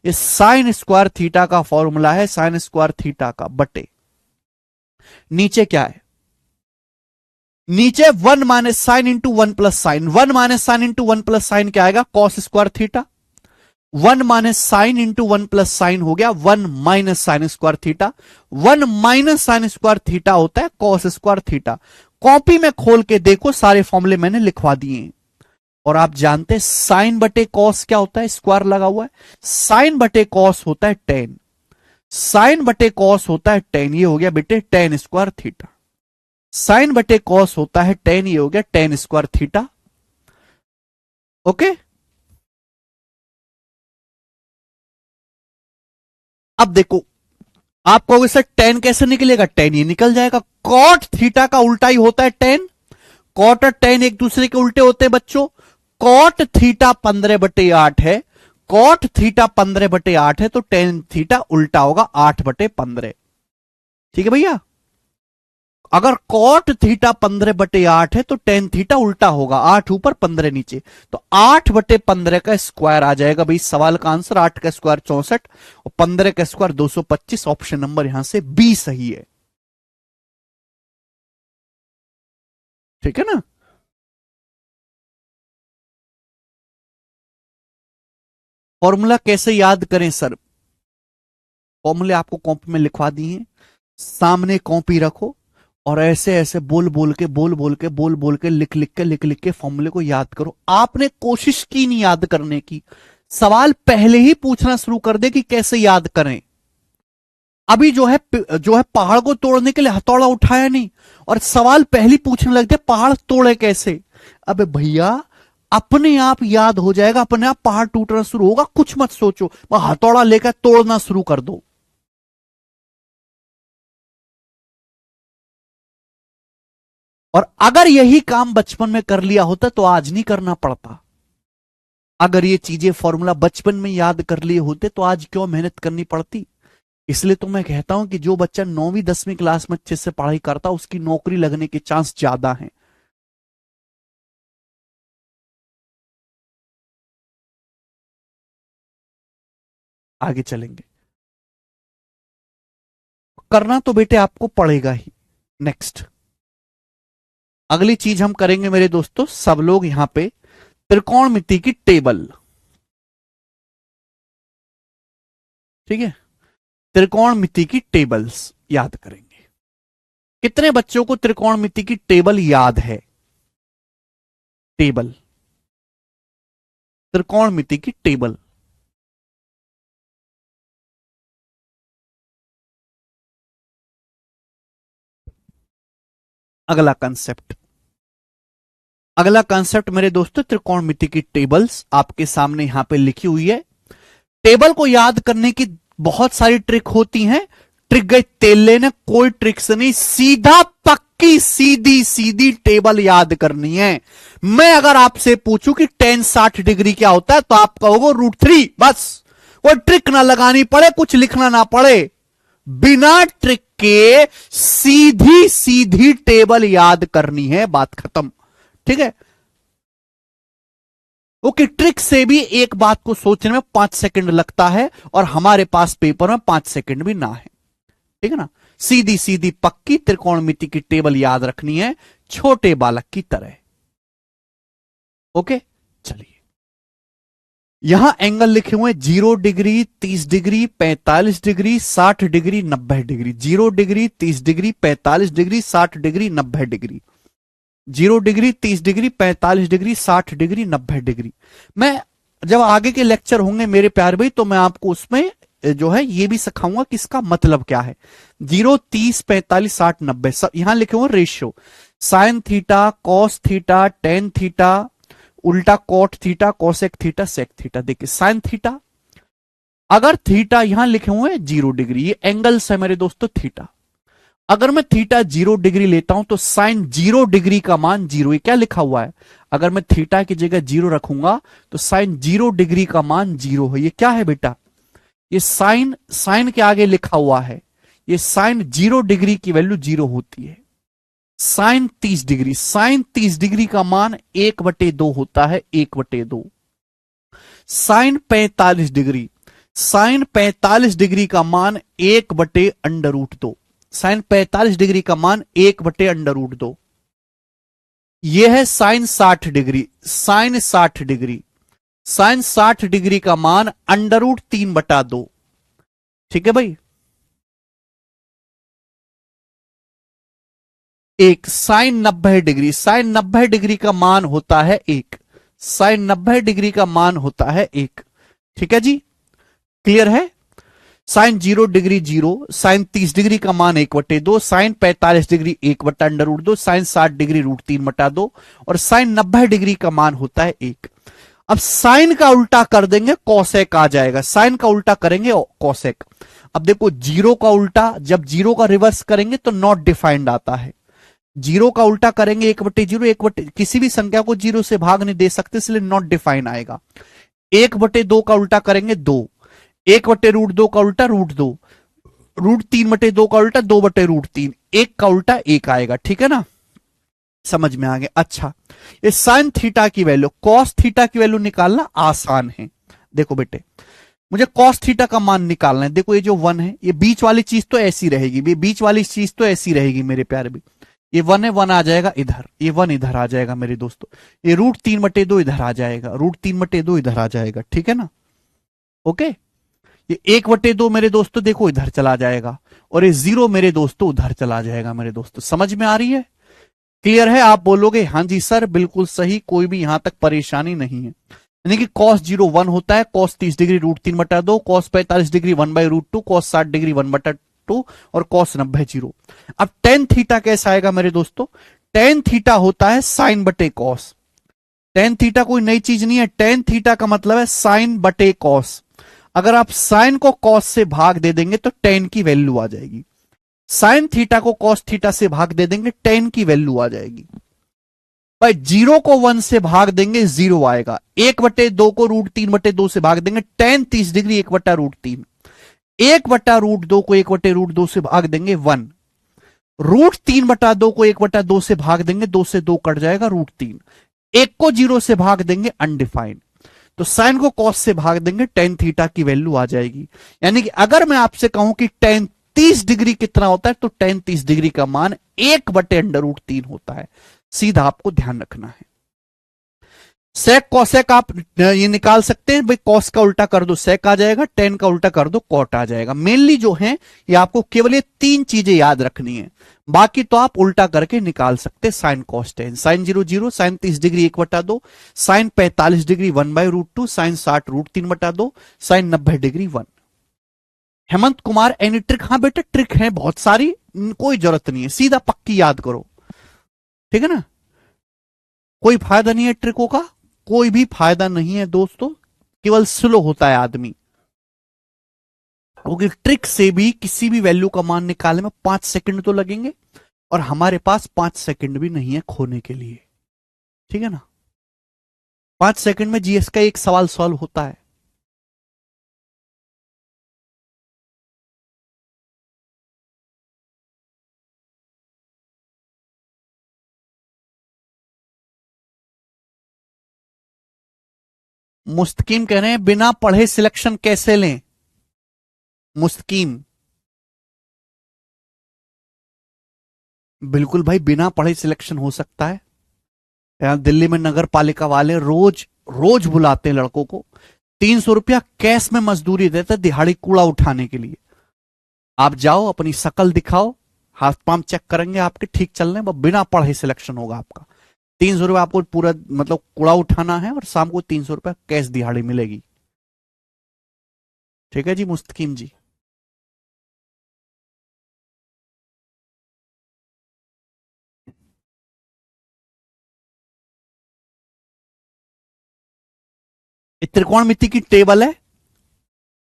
ये साइन स्क्वायर थीटा का फॉर्मूला है, साइन स्क्वायर थीटा का बटे नीचे क्या है? नीचे 1 minus sine into 1 plus sign, 1 minus sine into 1 plus sign क्या आएगा? Cos square theta. 1 minus sine into 1 plus sign हो गया 1 minus sign square theta. 1 minus sign square theta होता है कॉस स्क्वायर थीटा। कॉपी में खोल के देखो, सारे फॉर्मूले मैंने लिखवा दिए हैं। और आप जानते हैं साइन बटे कॉस क्या होता है? स्क्वायर लगा हुआ है। साइन बटे कॉस होता है टेन, साइन बटे कॉस होता है टेन, ये हो गया बेटे टेन स्क्वायर थीटा। साइन बटे कॉस होता है टेन, ये हो गया टेन स्क्वायर थीटा। ओके, अब देखो आप कहोगे सर टेन कैसे निकलेगा? टेन ये निकल जाएगा। कॉट थीटा का उल्टा ही होता है टेन। कॉट और टेन एक दूसरे के उल्टे होते हैं बच्चों। कॉट थीटा 15/8 है, कॉट थीटा 15/8 है, तो टेन थीटा उल्टा होगा 8/15। ठीक है भैया, अगर कॉट थीटा 15/8 है तो टेन थीटा उल्टा होगा, 8 ऊपर 15 नीचे, तो 8/15 का स्क्वायर आ जाएगा भाई। सवाल का आंसर 8 का स्क्वायर 64 और 15 का स्क्वायर 225। ऑप्शन नंबर यहां से बी सही है। ठीक है ना? फॉर्मूला कैसे याद करें सर? फॉर्मूले आपको कॉपी में लिखवा दिए हैं, सामने कॉपी रखो और ऐसे ऐसे बोल बोल के लिख लिख के फॉर्मूले को याद करो। आपने कोशिश की नहीं याद करने की, सवाल पहले ही पूछना शुरू कर दे कि कैसे याद करें। अभी जो है पहाड़ को तोड़ने के लिए हथौड़ा उठाया नहीं और सवाल पहले पूछने लग गए पहाड़ तोड़े कैसे। अबे भैया अपने आप याद हो जाएगा, अपने आप पहाड़ टूटना शुरू होगा, कुछ मत सोचो, हथौड़ा लेकर तोड़ना शुरू कर दो। और अगर यही काम बचपन में कर लिया होता तो आज नहीं करना पड़ता। अगर ये चीजें फॉर्मूला बचपन में याद कर लिए होते तो आज क्यों मेहनत करनी पड़ती। इसलिए तो मैं कहता हूं कि जो बच्चा 9वीं 10वीं क्लास में अच्छे से पढ़ाई करता उसकी नौकरी लगने के चांस ज्यादा हैं। आगे चलेंगे, करना तो बेटे आपको पड़ेगा ही। नेक्स्ट अगली चीज हम करेंगे मेरे दोस्तों, सब लोग यहां पे त्रिकोणमिति की टेबल। ठीक है, त्रिकोणमिति की टेबल्स याद करेंगे। कितने बच्चों को त्रिकोणमिति की टेबल याद है? टेबल, त्रिकोणमिति की टेबल। अगला कंसेप्ट, अगला कंसेप्ट मेरे दोस्तों त्रिकोणमिति की टेबल्स आपके सामने यहां पे लिखी हुई है। टेबल को याद करने की बहुत सारी ट्रिक होती हैं। ट्रिक गई तेल लेने, कोई ट्रिक्स नहीं, सीधा पक्की सीधी सीधी टेबल याद करनी है। मैं अगर आपसे पूछूं कि tan 60 डिग्री क्या होता है तो आप कहोगे √3, बस। कोई ट्रिक ना लगानी पड़े, कुछ लिखना ना पड़े, बिना ट्रिक के सीधी सीधी टेबल याद करनी है, बात खत्म। ठीक है, ओके, ट्रिक से भी एक बात को सोचने में 5 सेकंड लगता है और हमारे पास पेपर में 5 सेकंड भी ना है। ठीक है ना? सीधी सीधी पक्की त्रिकोणमिति की टेबल याद रखनी है, छोटे बालक की तरह। ओके, चलिए यहां एंगल लिखे हुए 0 degree, 30 degree, 45 degree, 60 degree, 90 degree. 0 degree, 30 degree, 45 degree, 60 degree, 90 degree. 0 degree, 30 degree, 45 degree, 60 degree, 90 degree. मैं जब आगे के लेक्चर होंगे मेरे प्यारे भाई तो मैं आपको उसमें जो है ये भी सिखाऊंगा कि इसका मतलब क्या है। 0, 30, 45, 60, 90 सब यहां लिखे हुए ratio, sine theta, cos theta, tan theta, उल्टा cot theta, cosec theta, sec theta. देखिए साइन थीटा, अगर थीटा यहां लिखे हुए 0 डिग्री, ये एंगल्स है मेरे दोस्तों थीटा। अगर मैं थीटा 0 डिग्री लेता हूं तो साइन 0 डिग्री का मान 0, ये क्या लिखा हुआ है? अगर मैं थीटा की जगह 0 रखूंगा तो साइन 0 डिग्री का मान 0 है। ये क्या है बेटा? ये साइन, साइन के आगे लिखा हुआ है, ये साइन 0 डिग्री की वैल्यू 0 होती है। साइन 30 डिग्री, साइन 30 डिग्री का मान 1/2 होता है, 1/2। साइन 45 डिग्री, साइन 45 डिग्री का मान 1/√2। साइन 45 डिग्री का मान 1/√2। यह है sine 60 degree. Sine 60 degree, sine 60 degree का मान √3/2। ठीक है भाई। एक साइन 90 डिग्री, साइन 90 डिग्री का मान होता है 1। साइन 90 डिग्री का मान होता है 1। ठीक है जी, क्लियर है। साइन 0 डिग्री 0, साइन 30 डिग्री का मान 1/2, साइन 45 डिग्री 1/√2, साइन 60 डिग्री √3/2 और साइन 90 डिग्री का मान होता है 1। अब साइन का उल्टा कर देंगे कॉसेक आ जाएगा। साइन का उल्टा करेंगे कॉसेक। अब देखो जीरो का उल्टा, जब जीरो का रिवर्स करेंगे तो नॉट डिफाइंड आता है। जीरो का उल्टा करेंगे 1/0, किसी भी संख्या को जीरो से भाग नहीं दे सकते, इसलिए नॉट डिफाइन आएगा। 1/2 का उल्टा करेंगे 2, 1/√2 का उल्टा √2, √3/2 का उल्टा 2/√3, एक का उल्टा 1 आएगा। ठीक है ना, समझ में आ गया। अच्छा, ये साइन थीटा की वैल्यू, कॉस थीटा की वैल्यू निकालना आसान है। देखो बेटे, मुझे कॉस थीटा का मान निकालना है। देखो ये जो 1 है, ये बीच वाली चीज तो ऐसी रहेगी, ये बीच वाली चीज तो ऐसी रहेगी मेरे प्यारे भी। ये 1 है, 1 आ जाएगा इधर, ये 1 इधर आ जाएगा मेरे दोस्तों। ये √3/2 इधर आ जाएगा, √3/2 इधर आ जाएगा। ठीक है ना, ओके। ये 1/2 मेरे दोस्तों देखो इधर चला जाएगा, और ये 0 मेरे दोस्तों उधर चला जाएगा। मेरे दोस्तों समझ में आ रही है, क्लियर है। आप बोलोगे हाँ जी सर बिल्कुल सही, कोई भी यहां तक परेशानी नहीं है। यानी कि cos 0 1 होता है, cos 30 degree √3/2, cos 45 degree 1/√2, cos 60 degree 1/2 और cos 90 0। अब टेन थीटा कैसा आएगा मेरे दोस्तों? टेन थीटा होता है साइन बटे कॉस। टेन थीटा कोई नई चीज नहीं है, टेन थीटा का मतलब है साइन बटे कॉस। अगर आप साइन को कॉस से भाग दे देंगे तो टेन की वैल्यू आ जाएगी। साइन थीटा को कॉस थीटा से भाग दे देंगे, टेन की वैल्यू आ जाएगी। भाई जीरो को 1 से भाग देंगे, 0 आएगा। 1/2 को √3/2 से भाग देंगे, टेन 30 डिग्री 1/√3। 1/√2 को 1/√2 से भाग देंगे 1। √3/2 को 1/2 से भाग देंगे, 2 से 2 कट जाएगा √3। एक को 0 से भाग देंगे अनडिफाइंड। तो साइन को कॉस से भाग देंगे, टेन थीटा की वैल्यू आ जाएगी। यानी कि अगर मैं आपसे कहूं कि टेन 30 डिग्री कितना होता है, तो टेन 30 डिग्री का मान 1/√3 होता है। सीधा आपको ध्यान रखना है। सेक कॉसेक आप ये निकाल सकते हैं भाई, कॉस का उल्टा कर दो सेक आ जाएगा, टेन का उल्टा कर दो कॉट आ जाएगा। मेनली जो है ये आपको केवल ये तीन चीजें याद रखनी है, बाकी तो आप उल्टा करके निकाल सकते। Sine cos tan, sine 0 0, sine 30 degree 1/2, sine 45 degree 1/√2, sine 60 √3/2, sine 90 degree 1। Hemant Kumar any trick? हाँ बेटा ट्रिक है बहुत सारी, कोई जरूरत नहीं है, सीधा पक्की याद करो। ठीक है ना, कोई फायदा नहीं है ट्रिकों का, कोई भी फायदा नहीं है दोस्तों, केवल स्लो होता है आदमी। क्योंकि ट्रिक से भी किसी भी वैल्यू का मान निकालने में 5 सेकंड तो लगेंगे, और हमारे पास 5 सेकंड भी नहीं है खोने के लिए। ठीक है ना, 5 सेकंड में जीएस का एक सवाल सॉल्व होता है। मुस्तकीम कह रहे हैं बिना पढ़े सिलेक्शन कैसे लें? मुस्तकीम, बिल्कुल भाई बिना पढ़े सिलेक्शन हो सकता है। यहां दिल्ली में नगर पालिका वाले रोज रोज बुलाते हैं लड़कों को, 300 रुपया कैश में मजदूरी देते दिहाड़ी कूड़ा उठाने के लिए। आप जाओ अपनी शकल दिखाओ, हाथ पांव चेक करेंगे आपके ठीक चल रहे हैं, बिना पढ़े सिलेक्शन होगा आपका। 300 रुपया आपको पूरा मतलब कूड़ा उठाना है, और शाम को 300 रुपया कैश दिहाड़ी मिलेगी। ठीक है जी मुस्तकीम जी। ये त्रिकोणमिति की टेबल है,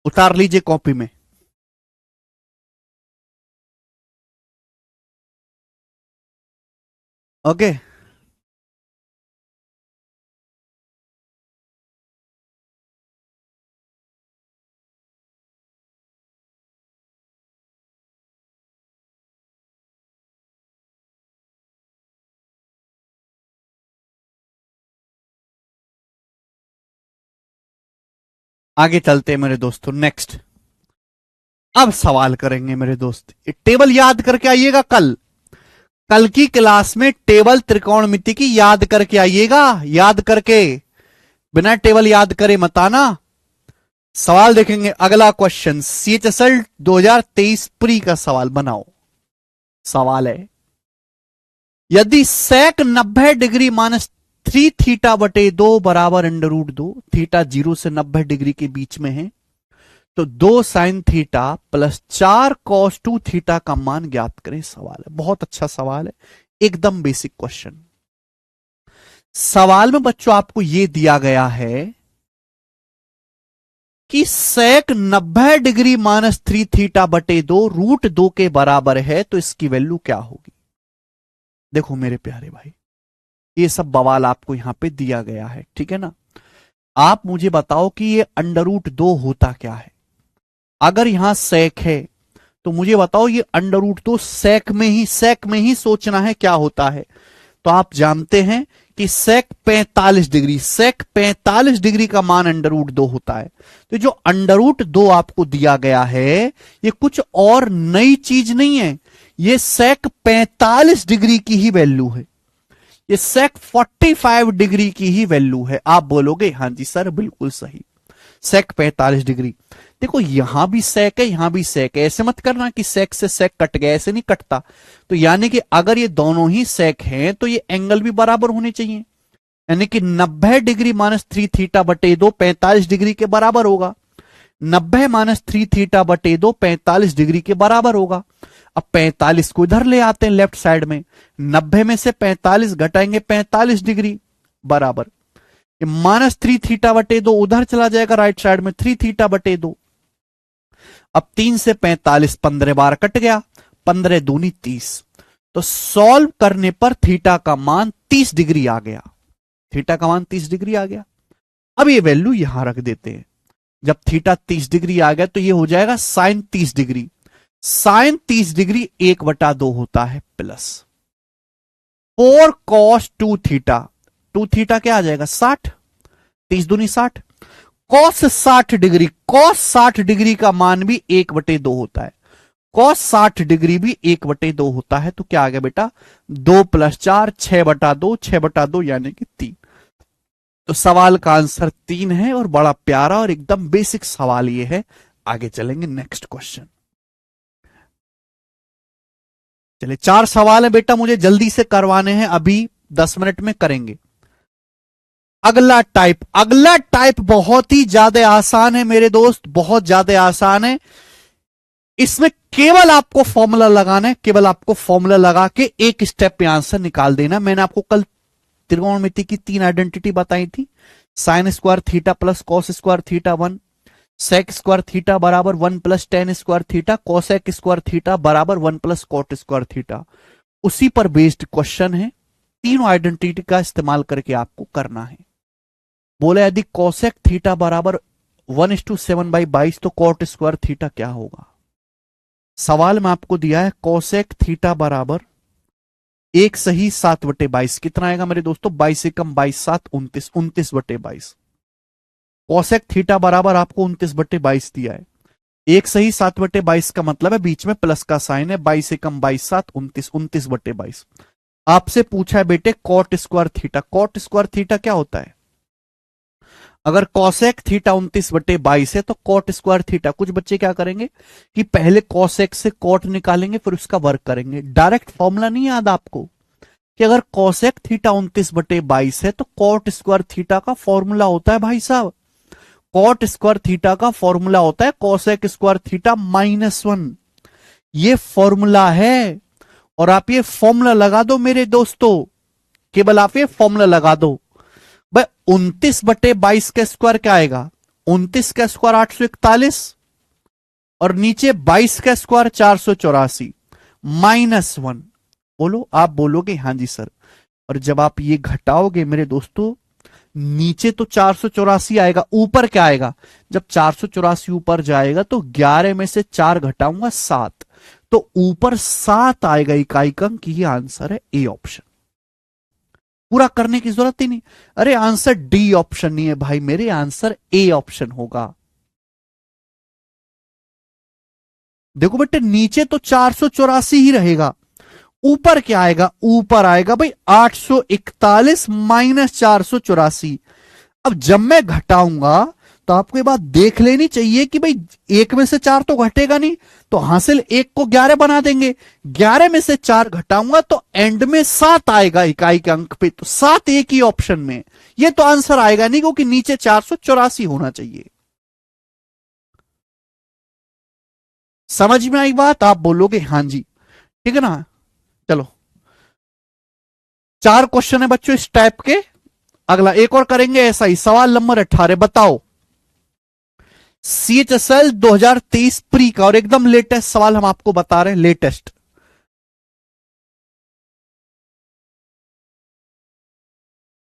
उतार लीजिए कॉपी में। ओके, आगे चलते हैं मेरे दोस्तों। नेक्स्ट, अब सवाल करेंगे मेरे दोस्त, टेबल याद करके आइएगा। कल की क्लास में टेबल त्रिकोणमिति की याद करके आइएगा, याद करके, बिना टेबल याद करे मत आना। सवाल देखेंगे अगला क्वेश्चन, CHSL 2023 प्री का सवाल बनाओ। सवाल है, यदि sec 90 डिग्री माइनस 3 थीटा बटे 2 बराबर √2, थीटा 0 से 90 डिग्री के बीच में है, तो 2 sin theta plus 4 cos 2 theta का मान ज्ञात करें। सवाल है, बहुत अच्छा सवाल है, एकदम बेसिक क्वेश्चन। सवाल में बच्चों आपको यह दिया गया है कि sec 90 डिग्री माइनस 3 थीटा बटे 2 √2 के बराबर है, तो इसकी वैल्यू क्या होगी। देखो मेरे प्यारे भाई, ये सब बवाल आपको यहां पे दिया गया है, ठीक है ना। आप मुझे बताओ कि ये √2 होता क्या है। अगर यहां sec है तो मुझे बताओ ये √2 sec में ही सोचना है क्या होता है। तो आप जानते हैं कि sec 45 डिग्री का मान √2 होता है। तो जो √2 आपको दिया गया है ये कुछ और नई चीज नहीं है, ये sec 45 डिग्री की ही वैल्यू है, ये sec 45 डिग्री की ही वैल्यू है। आप बोलोगे हाँ जी सर बिल्कुल सही, sec 45 डिग्री। देखो यहां भी sec है, यहां भी sec है, ऐसे मत करना कि sec से sec कट गया, ऐसे नहीं कटता। तो यानी कि अगर ये दोनों ही sec हैं तो ये एंगल भी बराबर होने चाहिए, यानी कि 90 डिग्री माइनस 3 थीटा बटे 2 45 डिग्री के बराबर होगा। 90 माइनस 3 थीटा बटे 2 45 डिग्री के बराबर होगा। अब 45 को इधर ले आते हैं लेफ्ट साइड में, 90 में से 45 घटाएंगे 45 डिग्री बराबर, माइनस 3 थीटा बटे 2 उधर चला जाएगा राइट साइड में 3 थीटा बटे 2। अब 3 से 45 15 बार कट गया, 15 दूनी 30। तो सॉल्व करने पर थीटा का मान 30 डिग्री आ गया, थीटा का मान 30 डिग्री आ गया। अब ये वैल्यू यहां रख देते हैं, जब थीटा 30 डिग्री आ गया तो ये हो जाएगा साइन 30 डिग्री। साइन 30 डिग्री 1/2 होता है प्लस 4 cos 2 थीटा, 2 थीटा क्या आ जाएगा 60, 30 दूनी 60, cos 60 डिग्री, cos 60 डिग्री का मान भी 1/2 होता है, cos 60 डिग्री भी 1/2 होता है। तो क्या आ गया बेटा 2 + 4 6/2, 6/2 यानी कि 3। तो सवाल का आंसर 3 है और बड़ा प्यारा और एकदम बेसिक सवाल ये है। आगे चलेंगे नेक्स्ट क्वेश्चन। चलिए 4 सवाल है बेटा, मुझे जल्दी से करवाने हैं, अभी 10 मिनट में करेंगे। अगला टाइप बहुत ही ज्यादा आसान है मेरे दोस्त, बहुत ज्यादा आसान है। इसमें केवल आपको फॉर्मूला लगाना है, केवल आपको फॉर्मूला लगा के एक स्टेप पे आंसर निकाल देना। मैंने आपको कल त्रिकोणमिति की 3 आइडेंटिटी बताई थी, sine square theta plus cos square theta 1, sec square theta बराबर 1 + tan square theta, cosec square theta बराबर 1 + cot स्क्वायर थीटा। उसी पर बेस्ड क्वेश्चन है, तीनों आइडेंटिटी का इस्तेमाल करके आपको करना है। बोले यदि कोसेक थीटा बराबर 1:7/22 तो cot स्क्वायर थीटा क्या होगा। सवाल में आपको दिया है कोसेक थीटा बराबर 1 सही 7/22, कितना आएगा मेरे दोस्तों 22 से कम 22 7 29, 29/22। कोसेक थीटा बराबर आपको 29/22 दिया है, 1 सही 7/22 का मतलब है बीच में प्लस का साइन है, 22 से कम 22 7 29, 29/22। आपसे पूछा है बेटे cot square theta, cot square theta क्या होता है। अगर कोसेक थीटा 29/22 है तो कॉट स्क्वायर थीटा, कुछ बच्चे क्या करेंगे कि पहले कोसेक से कॉट निकालेंगे फिर उसका वर्क करेंगे। डायरेक्ट फॉर्मूला नहीं याद आपको कि अगर कोसेक थीटा 29/22 है तो कॉट स्क्वायर थीटा का फॉर्मूला होता है भाई साहब, कॉट स्क्वायर थीटा का फॉर्मूला होता है कोसेक स्क्वायर थीटा -1। ये फॉर्मूला है और आप ये फॉर्मूला लगा दो मेरे दोस्तों, केवल आप ये फॉर्मूला लगा दो। भाई 29/22 का स्क्वायर क्या आएगा, 29 का स्क्वायर 841 और नीचे 22 का स्क्वायर 484 -1। बोलो, आप बोलोगे हाँ जी सर। और जब आप ये घटाओगे मेरे दोस्तों, नीचे तो 484 आएगा, ऊपर क्या आएगा, जब 484 ऊपर जाएगा तो 11 में से 4 घटाऊंगा 7, तो ऊपर 7 आएगा इकाई अंक की। ये आंसर है ए ऑप्शन, पूरा करने की जरूरत ही नहीं। अरे आंसर डी ऑप्शन नहीं है भाई मेरे, आंसर ए ऑप्शन होगा। देखो बेटे नीचे तो 484 ही रहेगा, ऊपर क्या आएगा, ऊपर आएगा भाई 841 माइनस 484। अब जब मैं घटाऊंगा तो आपको ये बात देख लेनी चाहिए कि भाई एक में से 4 तो घटेगा नहीं, तो हासिल एक को 11 बना देंगे, 11 में से 4 घटाऊंगा तो एंड में 7 आएगा इकाई के अंक पे, तो 7 एक ही ऑप्शन में। ये तो आंसर आएगा नहीं क्योंकि नीचे 484 होना चाहिए। समझ में आई बात? आप बोलोगे हाँ जी, ठीक है ना। चलो 4 क्वेश्चन है बच्चों इस टाइप के। अगला एक और करेंगे ऐसा ही, सवाल नंबर 18 बताओ। CHSL 2023 प्री का और एकदम लेटेस्ट सवाल हम आपको बता रहे हैं, लेटेस्ट।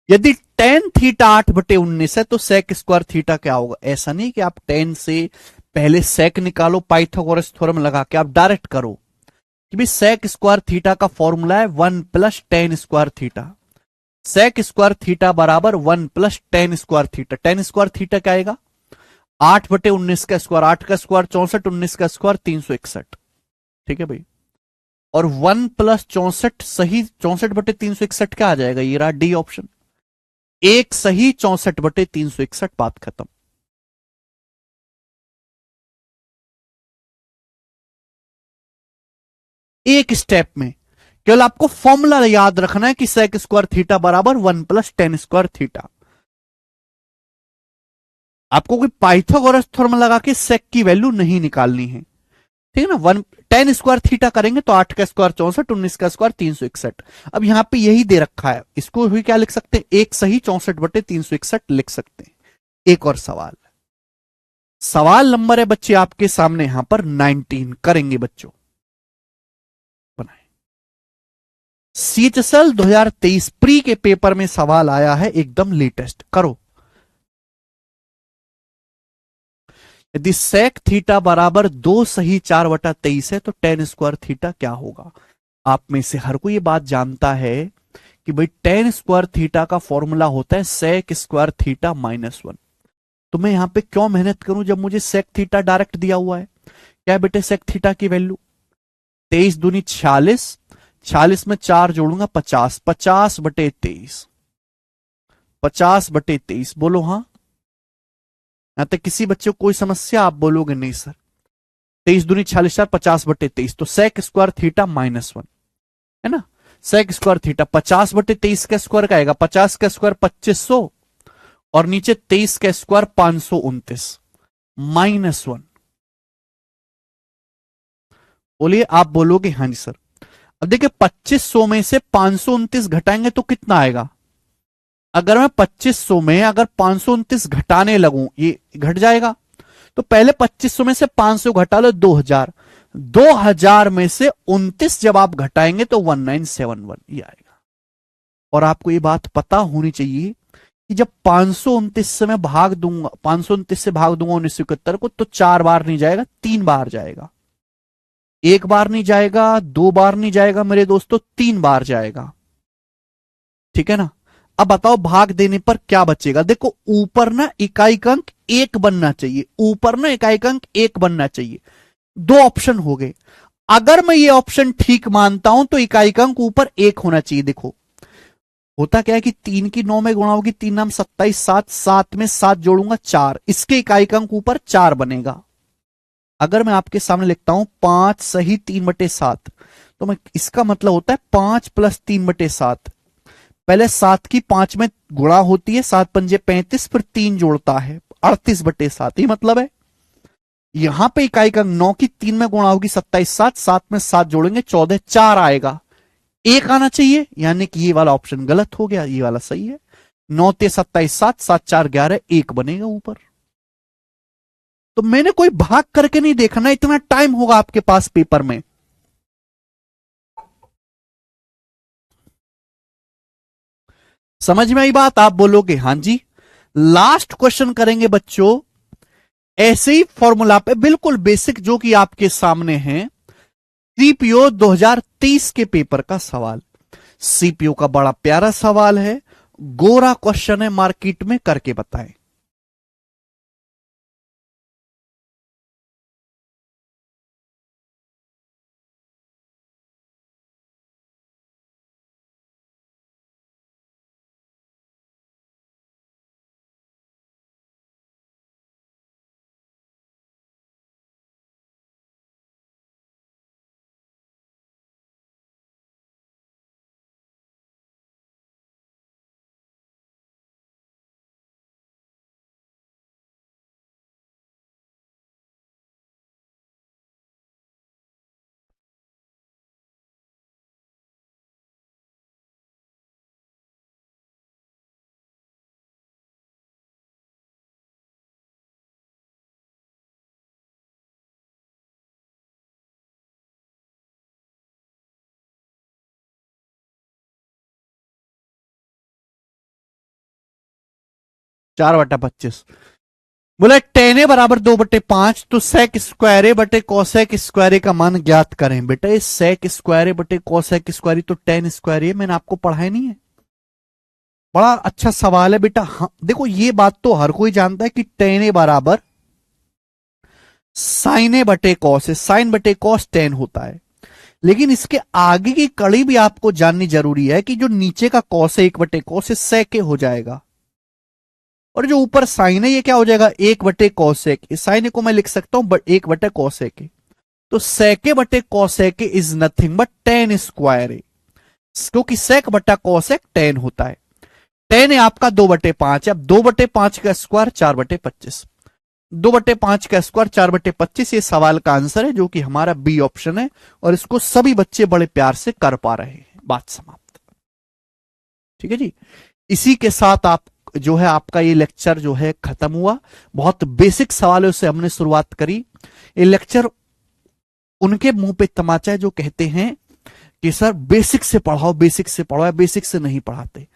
यदि टेन थीटा 8/19 है तो सेक स्क्वायर थीटा क्या होगा? ऐसा नहीं कि आप टेन से पहले सेक निकालो, पाइथागोरस थ्योरम लगा के आप डायरेक्ट करो कि भाई सेक स्क्वायर थीटा का फॉर्मूला है 1 plus tan square theta. Sec square theta बराबर 1 plus tan square theta. Tan square theta क्या आएगा? 8/19 का स्क्वायर, 8 का स्क्वायर 64, 19 का स्क्वायर 361। ठीक है भाई। और 1 प्लस 64 सही 64/361 क्या आ जाएगा? ये रहा डी ऑप्शन, एक सही 64/361, बात खत्म। एक स्टेप में केवल आपको फॉर्मूला याद रखना है कि सेक स्क्वायर थीटा बराबर 1 प्लस टेन स्क्वायर थीटा। आपको कोई पाइथागोरस थ्योरम लगा के सेक की वैल्यू नहीं निकालनी है, ठीक है ना। 1 टेन स्क्वायर थीटा करेंगे तो 8 का स्क्वायर 64, 19 का स्क्वायर 361। अब यहां पे यही दे रखा है, इसको भी क्या लिख सकते हैं? एक सही 64/361 लिख सकते हैं। एक और सवाल, सवाल नंबर है बच्चे आपके सामने यहां पर 19 करेंगे बच्चों। बनाए CHSL 2023 प्री के पेपर में सवाल आया है एकदम लेटेस्ट, करो। यदि सेक थीटा बराबर 2 सही 4/23 है तो टेन स्क्वायर थीटा क्या होगा? आप में से हर कोई ये बात जानता है कि भाई टेन स्क्वायर थीटा का फॉर्मूला होता है सेक स्क्वायर थीटा -1। तो मैं यहां पे क्यों मेहनत करूं जब मुझे सेक थीटा डायरेक्ट दिया हुआ है? क्या है बेटे सेक थीटा की वैल्यू? 23 दूनी 46, 46 में 4 जोड़ूंगा 50, 50/23, 50/23। बोलो हाँ। यहां तक किसी बच्चे को कोई समस्या? आप बोलोगे नहीं सर। 23 दूनी 46, 4 50/23, तो सेक स्क्वायर थीटा -1 है ना। सेक स्क्वायर थीटा 50/23 का स्क्वायर का आएगा, 50 का स्क्वायर 2500 और नीचे 23 का स्क्वायर 529 -1। बोलिए, आप बोलोगे हाँ जी सर। अब देखिए 2500 में से 529 घटाएंगे तो कितना आएगा? अगर मैं 2500 में अगर 529 घटाने लगूं, ये घट जाएगा। तो पहले 2500 में से 500 घटा लो, 2000। 2000 में से 29 जब आप घटाएंगे तो 1971 ये आएगा। और आपको ये बात पता होनी चाहिए कि जब 529 से मैं भाग दूंगा, 529 से भाग दूंगा 1971 को, तो 4 बार नहीं जाएगा, 3 बार जाएगा। एक बार नहीं जाएगा, 2 बार नहीं जाएगा मेरे दोस्तों, 3 बार जाएगा। ठीक है ना। अब बताओ भाग देने पर क्या बचेगा? देखो ऊपर ना इकाई का अंक 1 बनना चाहिए, ऊपर ना इकाई का अंक 1 बनना चाहिए। 2 ऑप्शन हो गए। अगर मैं ये ऑप्शन ठीक मानता हूं तो इकाई का अंक ऊपर 1 होना चाहिए। देखो होता क्या है कि 3 की 9 में गुणा होगी, 3 नाम 27, 7, 7 में 7 जोड़ूंगा 4, इसके इकाई का अंक ऊपर 4 बनेगा। अगर मैं आपके सामने लिखता हूं 5 सही 3/7, तो मैं इसका मतलब होता है 5 प्लस 3/7। पहले 7 की 5 में गुणा होती है, 7 पंजे 35, फिर 3 जोड़ता है 38/7, ये मतलब है। यहां पे इकाई का 9 की 3 में गुणा होगी 27, 7, 7 में 7 जोड़ेंगे 14, 4 आएगा, 1 आना चाहिए, यानी कि ये वाला ऑप्शन गलत हो गया, ये वाला सही है। 9 ते 27, 7, 7 4 11, 1 बनेगा ऊपर। तो मैंने कोई भाग करके नहीं देखना, इतना टाइम होगा आपके पास पेपर में। समझ में आई बात? आप बोलोगे हाँ जी। लास्ट क्वेश्चन करेंगे बच्चों ऐसे ही फॉर्मूला पे, बिल्कुल बेसिक, जो कि आपके सामने है। सीपीओ 2023 के पेपर का सवाल। सीपीओ का बड़ा प्यारा सवाल है, गोरा क्वेश्चन है, मार्केट में करके बताएं। 4/25। बोले टेन ए बराबर 2/5, तो सेक स्क्वायर ए बटे कोसेक स्क्वायर ए का मान ज्ञात करें। बेटा ये सेक स्क्वायर ए बटे कोसेक स्क्वायर तो टेन स्क्वायर ए, मैंने आपको पढ़ाया नहीं है? बड़ा अच्छा सवाल है बेटा। हाँ देखो ये बात तो हर कोई जानता है कि टेन ए बराबर साइन ए बटे कॉस है, साइन बटे कॉस टेन होता है। लेकिन इसके आगे की कड़ी भी आपको जाननी जरूरी है कि जो नीचे का कॉस है 1/cos है सेक हो जाएगा, और जो ऊपर साइन है ये क्या हो जाएगा 1/cosec। इस साइन को मैं लिख सकता हूं 1/cosec। तो सेके बटे cosec is nothing but ten square है, क्योंकि सेक बटा कॉसेक टेन होता है। टेन है आपका 2/5 है। अब 2/5 का स्क्वायर 4/25, 2/5 का स्क्वायर 4/25 ये सवाल का आंसर है, जो कि हमारा बी ऑप्शन है। और इसको सभी बच्चे बड़े प्यार से कर पा रहे हैं। बात समाप्त। ठीक है जी। इसी के साथ आप जो है आपका ये लेक्चर जो है खत्म हुआ। बहुत बेसिक सवालों से हमने शुरुआत करी। ये लेक्चर उनके मुंह पे तमाचा है जो कहते हैं कि सर बेसिक से पढ़ाओ, बेसिक से पढ़ाओ, बेसिक से नहीं पढ़ाते।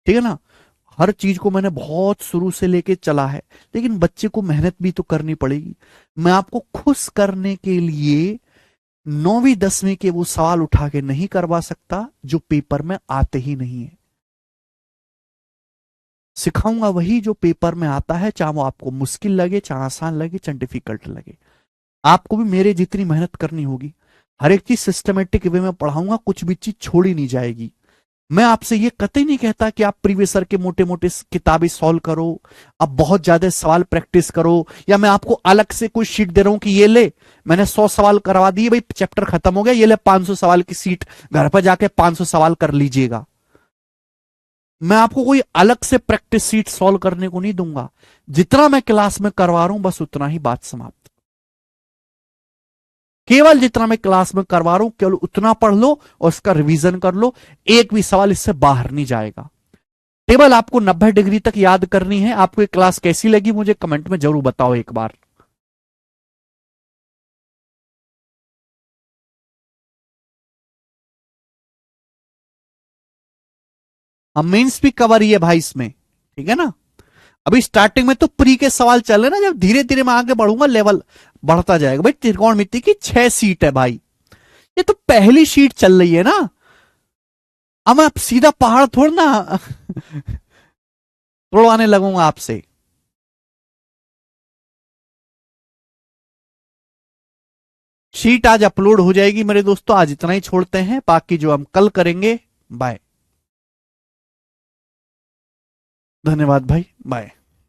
ठीक है ना। हर चीज को मैंने बहुत शुरू से लेके चला है, लेकिन बच्चे को मेहनत भी तो करनी पड़ेगी। मैं आपको खुश करने के लिए 9वीं 10वीं के वो सवाल उठा के नहीं करवा सकता जो पेपर में आते ही नहीं है। सिखाऊंगा वही जो पेपर में आता है, चाहे वो आपको मुश्किल लगे, चाहे आसान लगे, चाहे डिफिकल्ट लगे। आपको भी मेरे जितनी मेहनत करनी होगी। हर एक चीज सिस्टमेटिक वे में पढ़ाऊंगा, कुछ भी चीज छोड़ी नहीं जाएगी। मैं आपसे ये कतई नहीं कहता कि आप प्रीवियस ईयर के मोटे मोटे किताबें सॉल्व करो, अब बहुत ज्यादा सवाल प्रैक्टिस करो, या मैं आपको अलग से कोई शीट दे रहा हूं कि ये ले मैंने 100 सवाल करवा दिए भाई, चैप्टर खत्म हो गया, ये ले 500 सवाल की सीट, घर पर जाके 500 सवाल कर लीजिएगा। मैं आपको कोई अलग से प्रैक्टिस सीट सॉल्व करने को नहीं दूंगा। जितना मैं क्लास में करवा रहा हूं बस उतना ही, बात समाप्त। केवल जितना मैं क्लास में करवा रहा हूं केवल उतना पढ़ लो और उसका रिवीजन कर लो। एक भी सवाल इससे बाहर नहीं जाएगा। टेबल आपको 90 डिग्री तक याद करनी है। आपको ये क्लास कैसी लगी मुझे कमेंट में जरूर बताओ एक बार। हम मेंस भी कवर ही है भाई इसमें, ठीक है ना। अभी स्टार्टिंग में तो प्री के सवाल चल रहे ना, जब धीरे धीरे मैं आगे बढ़ूंगा लेवल बढ़ता जाएगा। भाई त्रिकोणमिति की 6 सीट है भाई, ये तो पहली शीट चल रही है ना। अब मैं सीधा पहाड़ थोड़ ना तोड़वाने लगूंगा आपसे। शीट आज अपलोड हो जाएगी मेरे दोस्तों। आज इतना ही छोड़ते हैं, बाकी जो हम कल करेंगे। बाय। धन्यवाद भाई, बाय।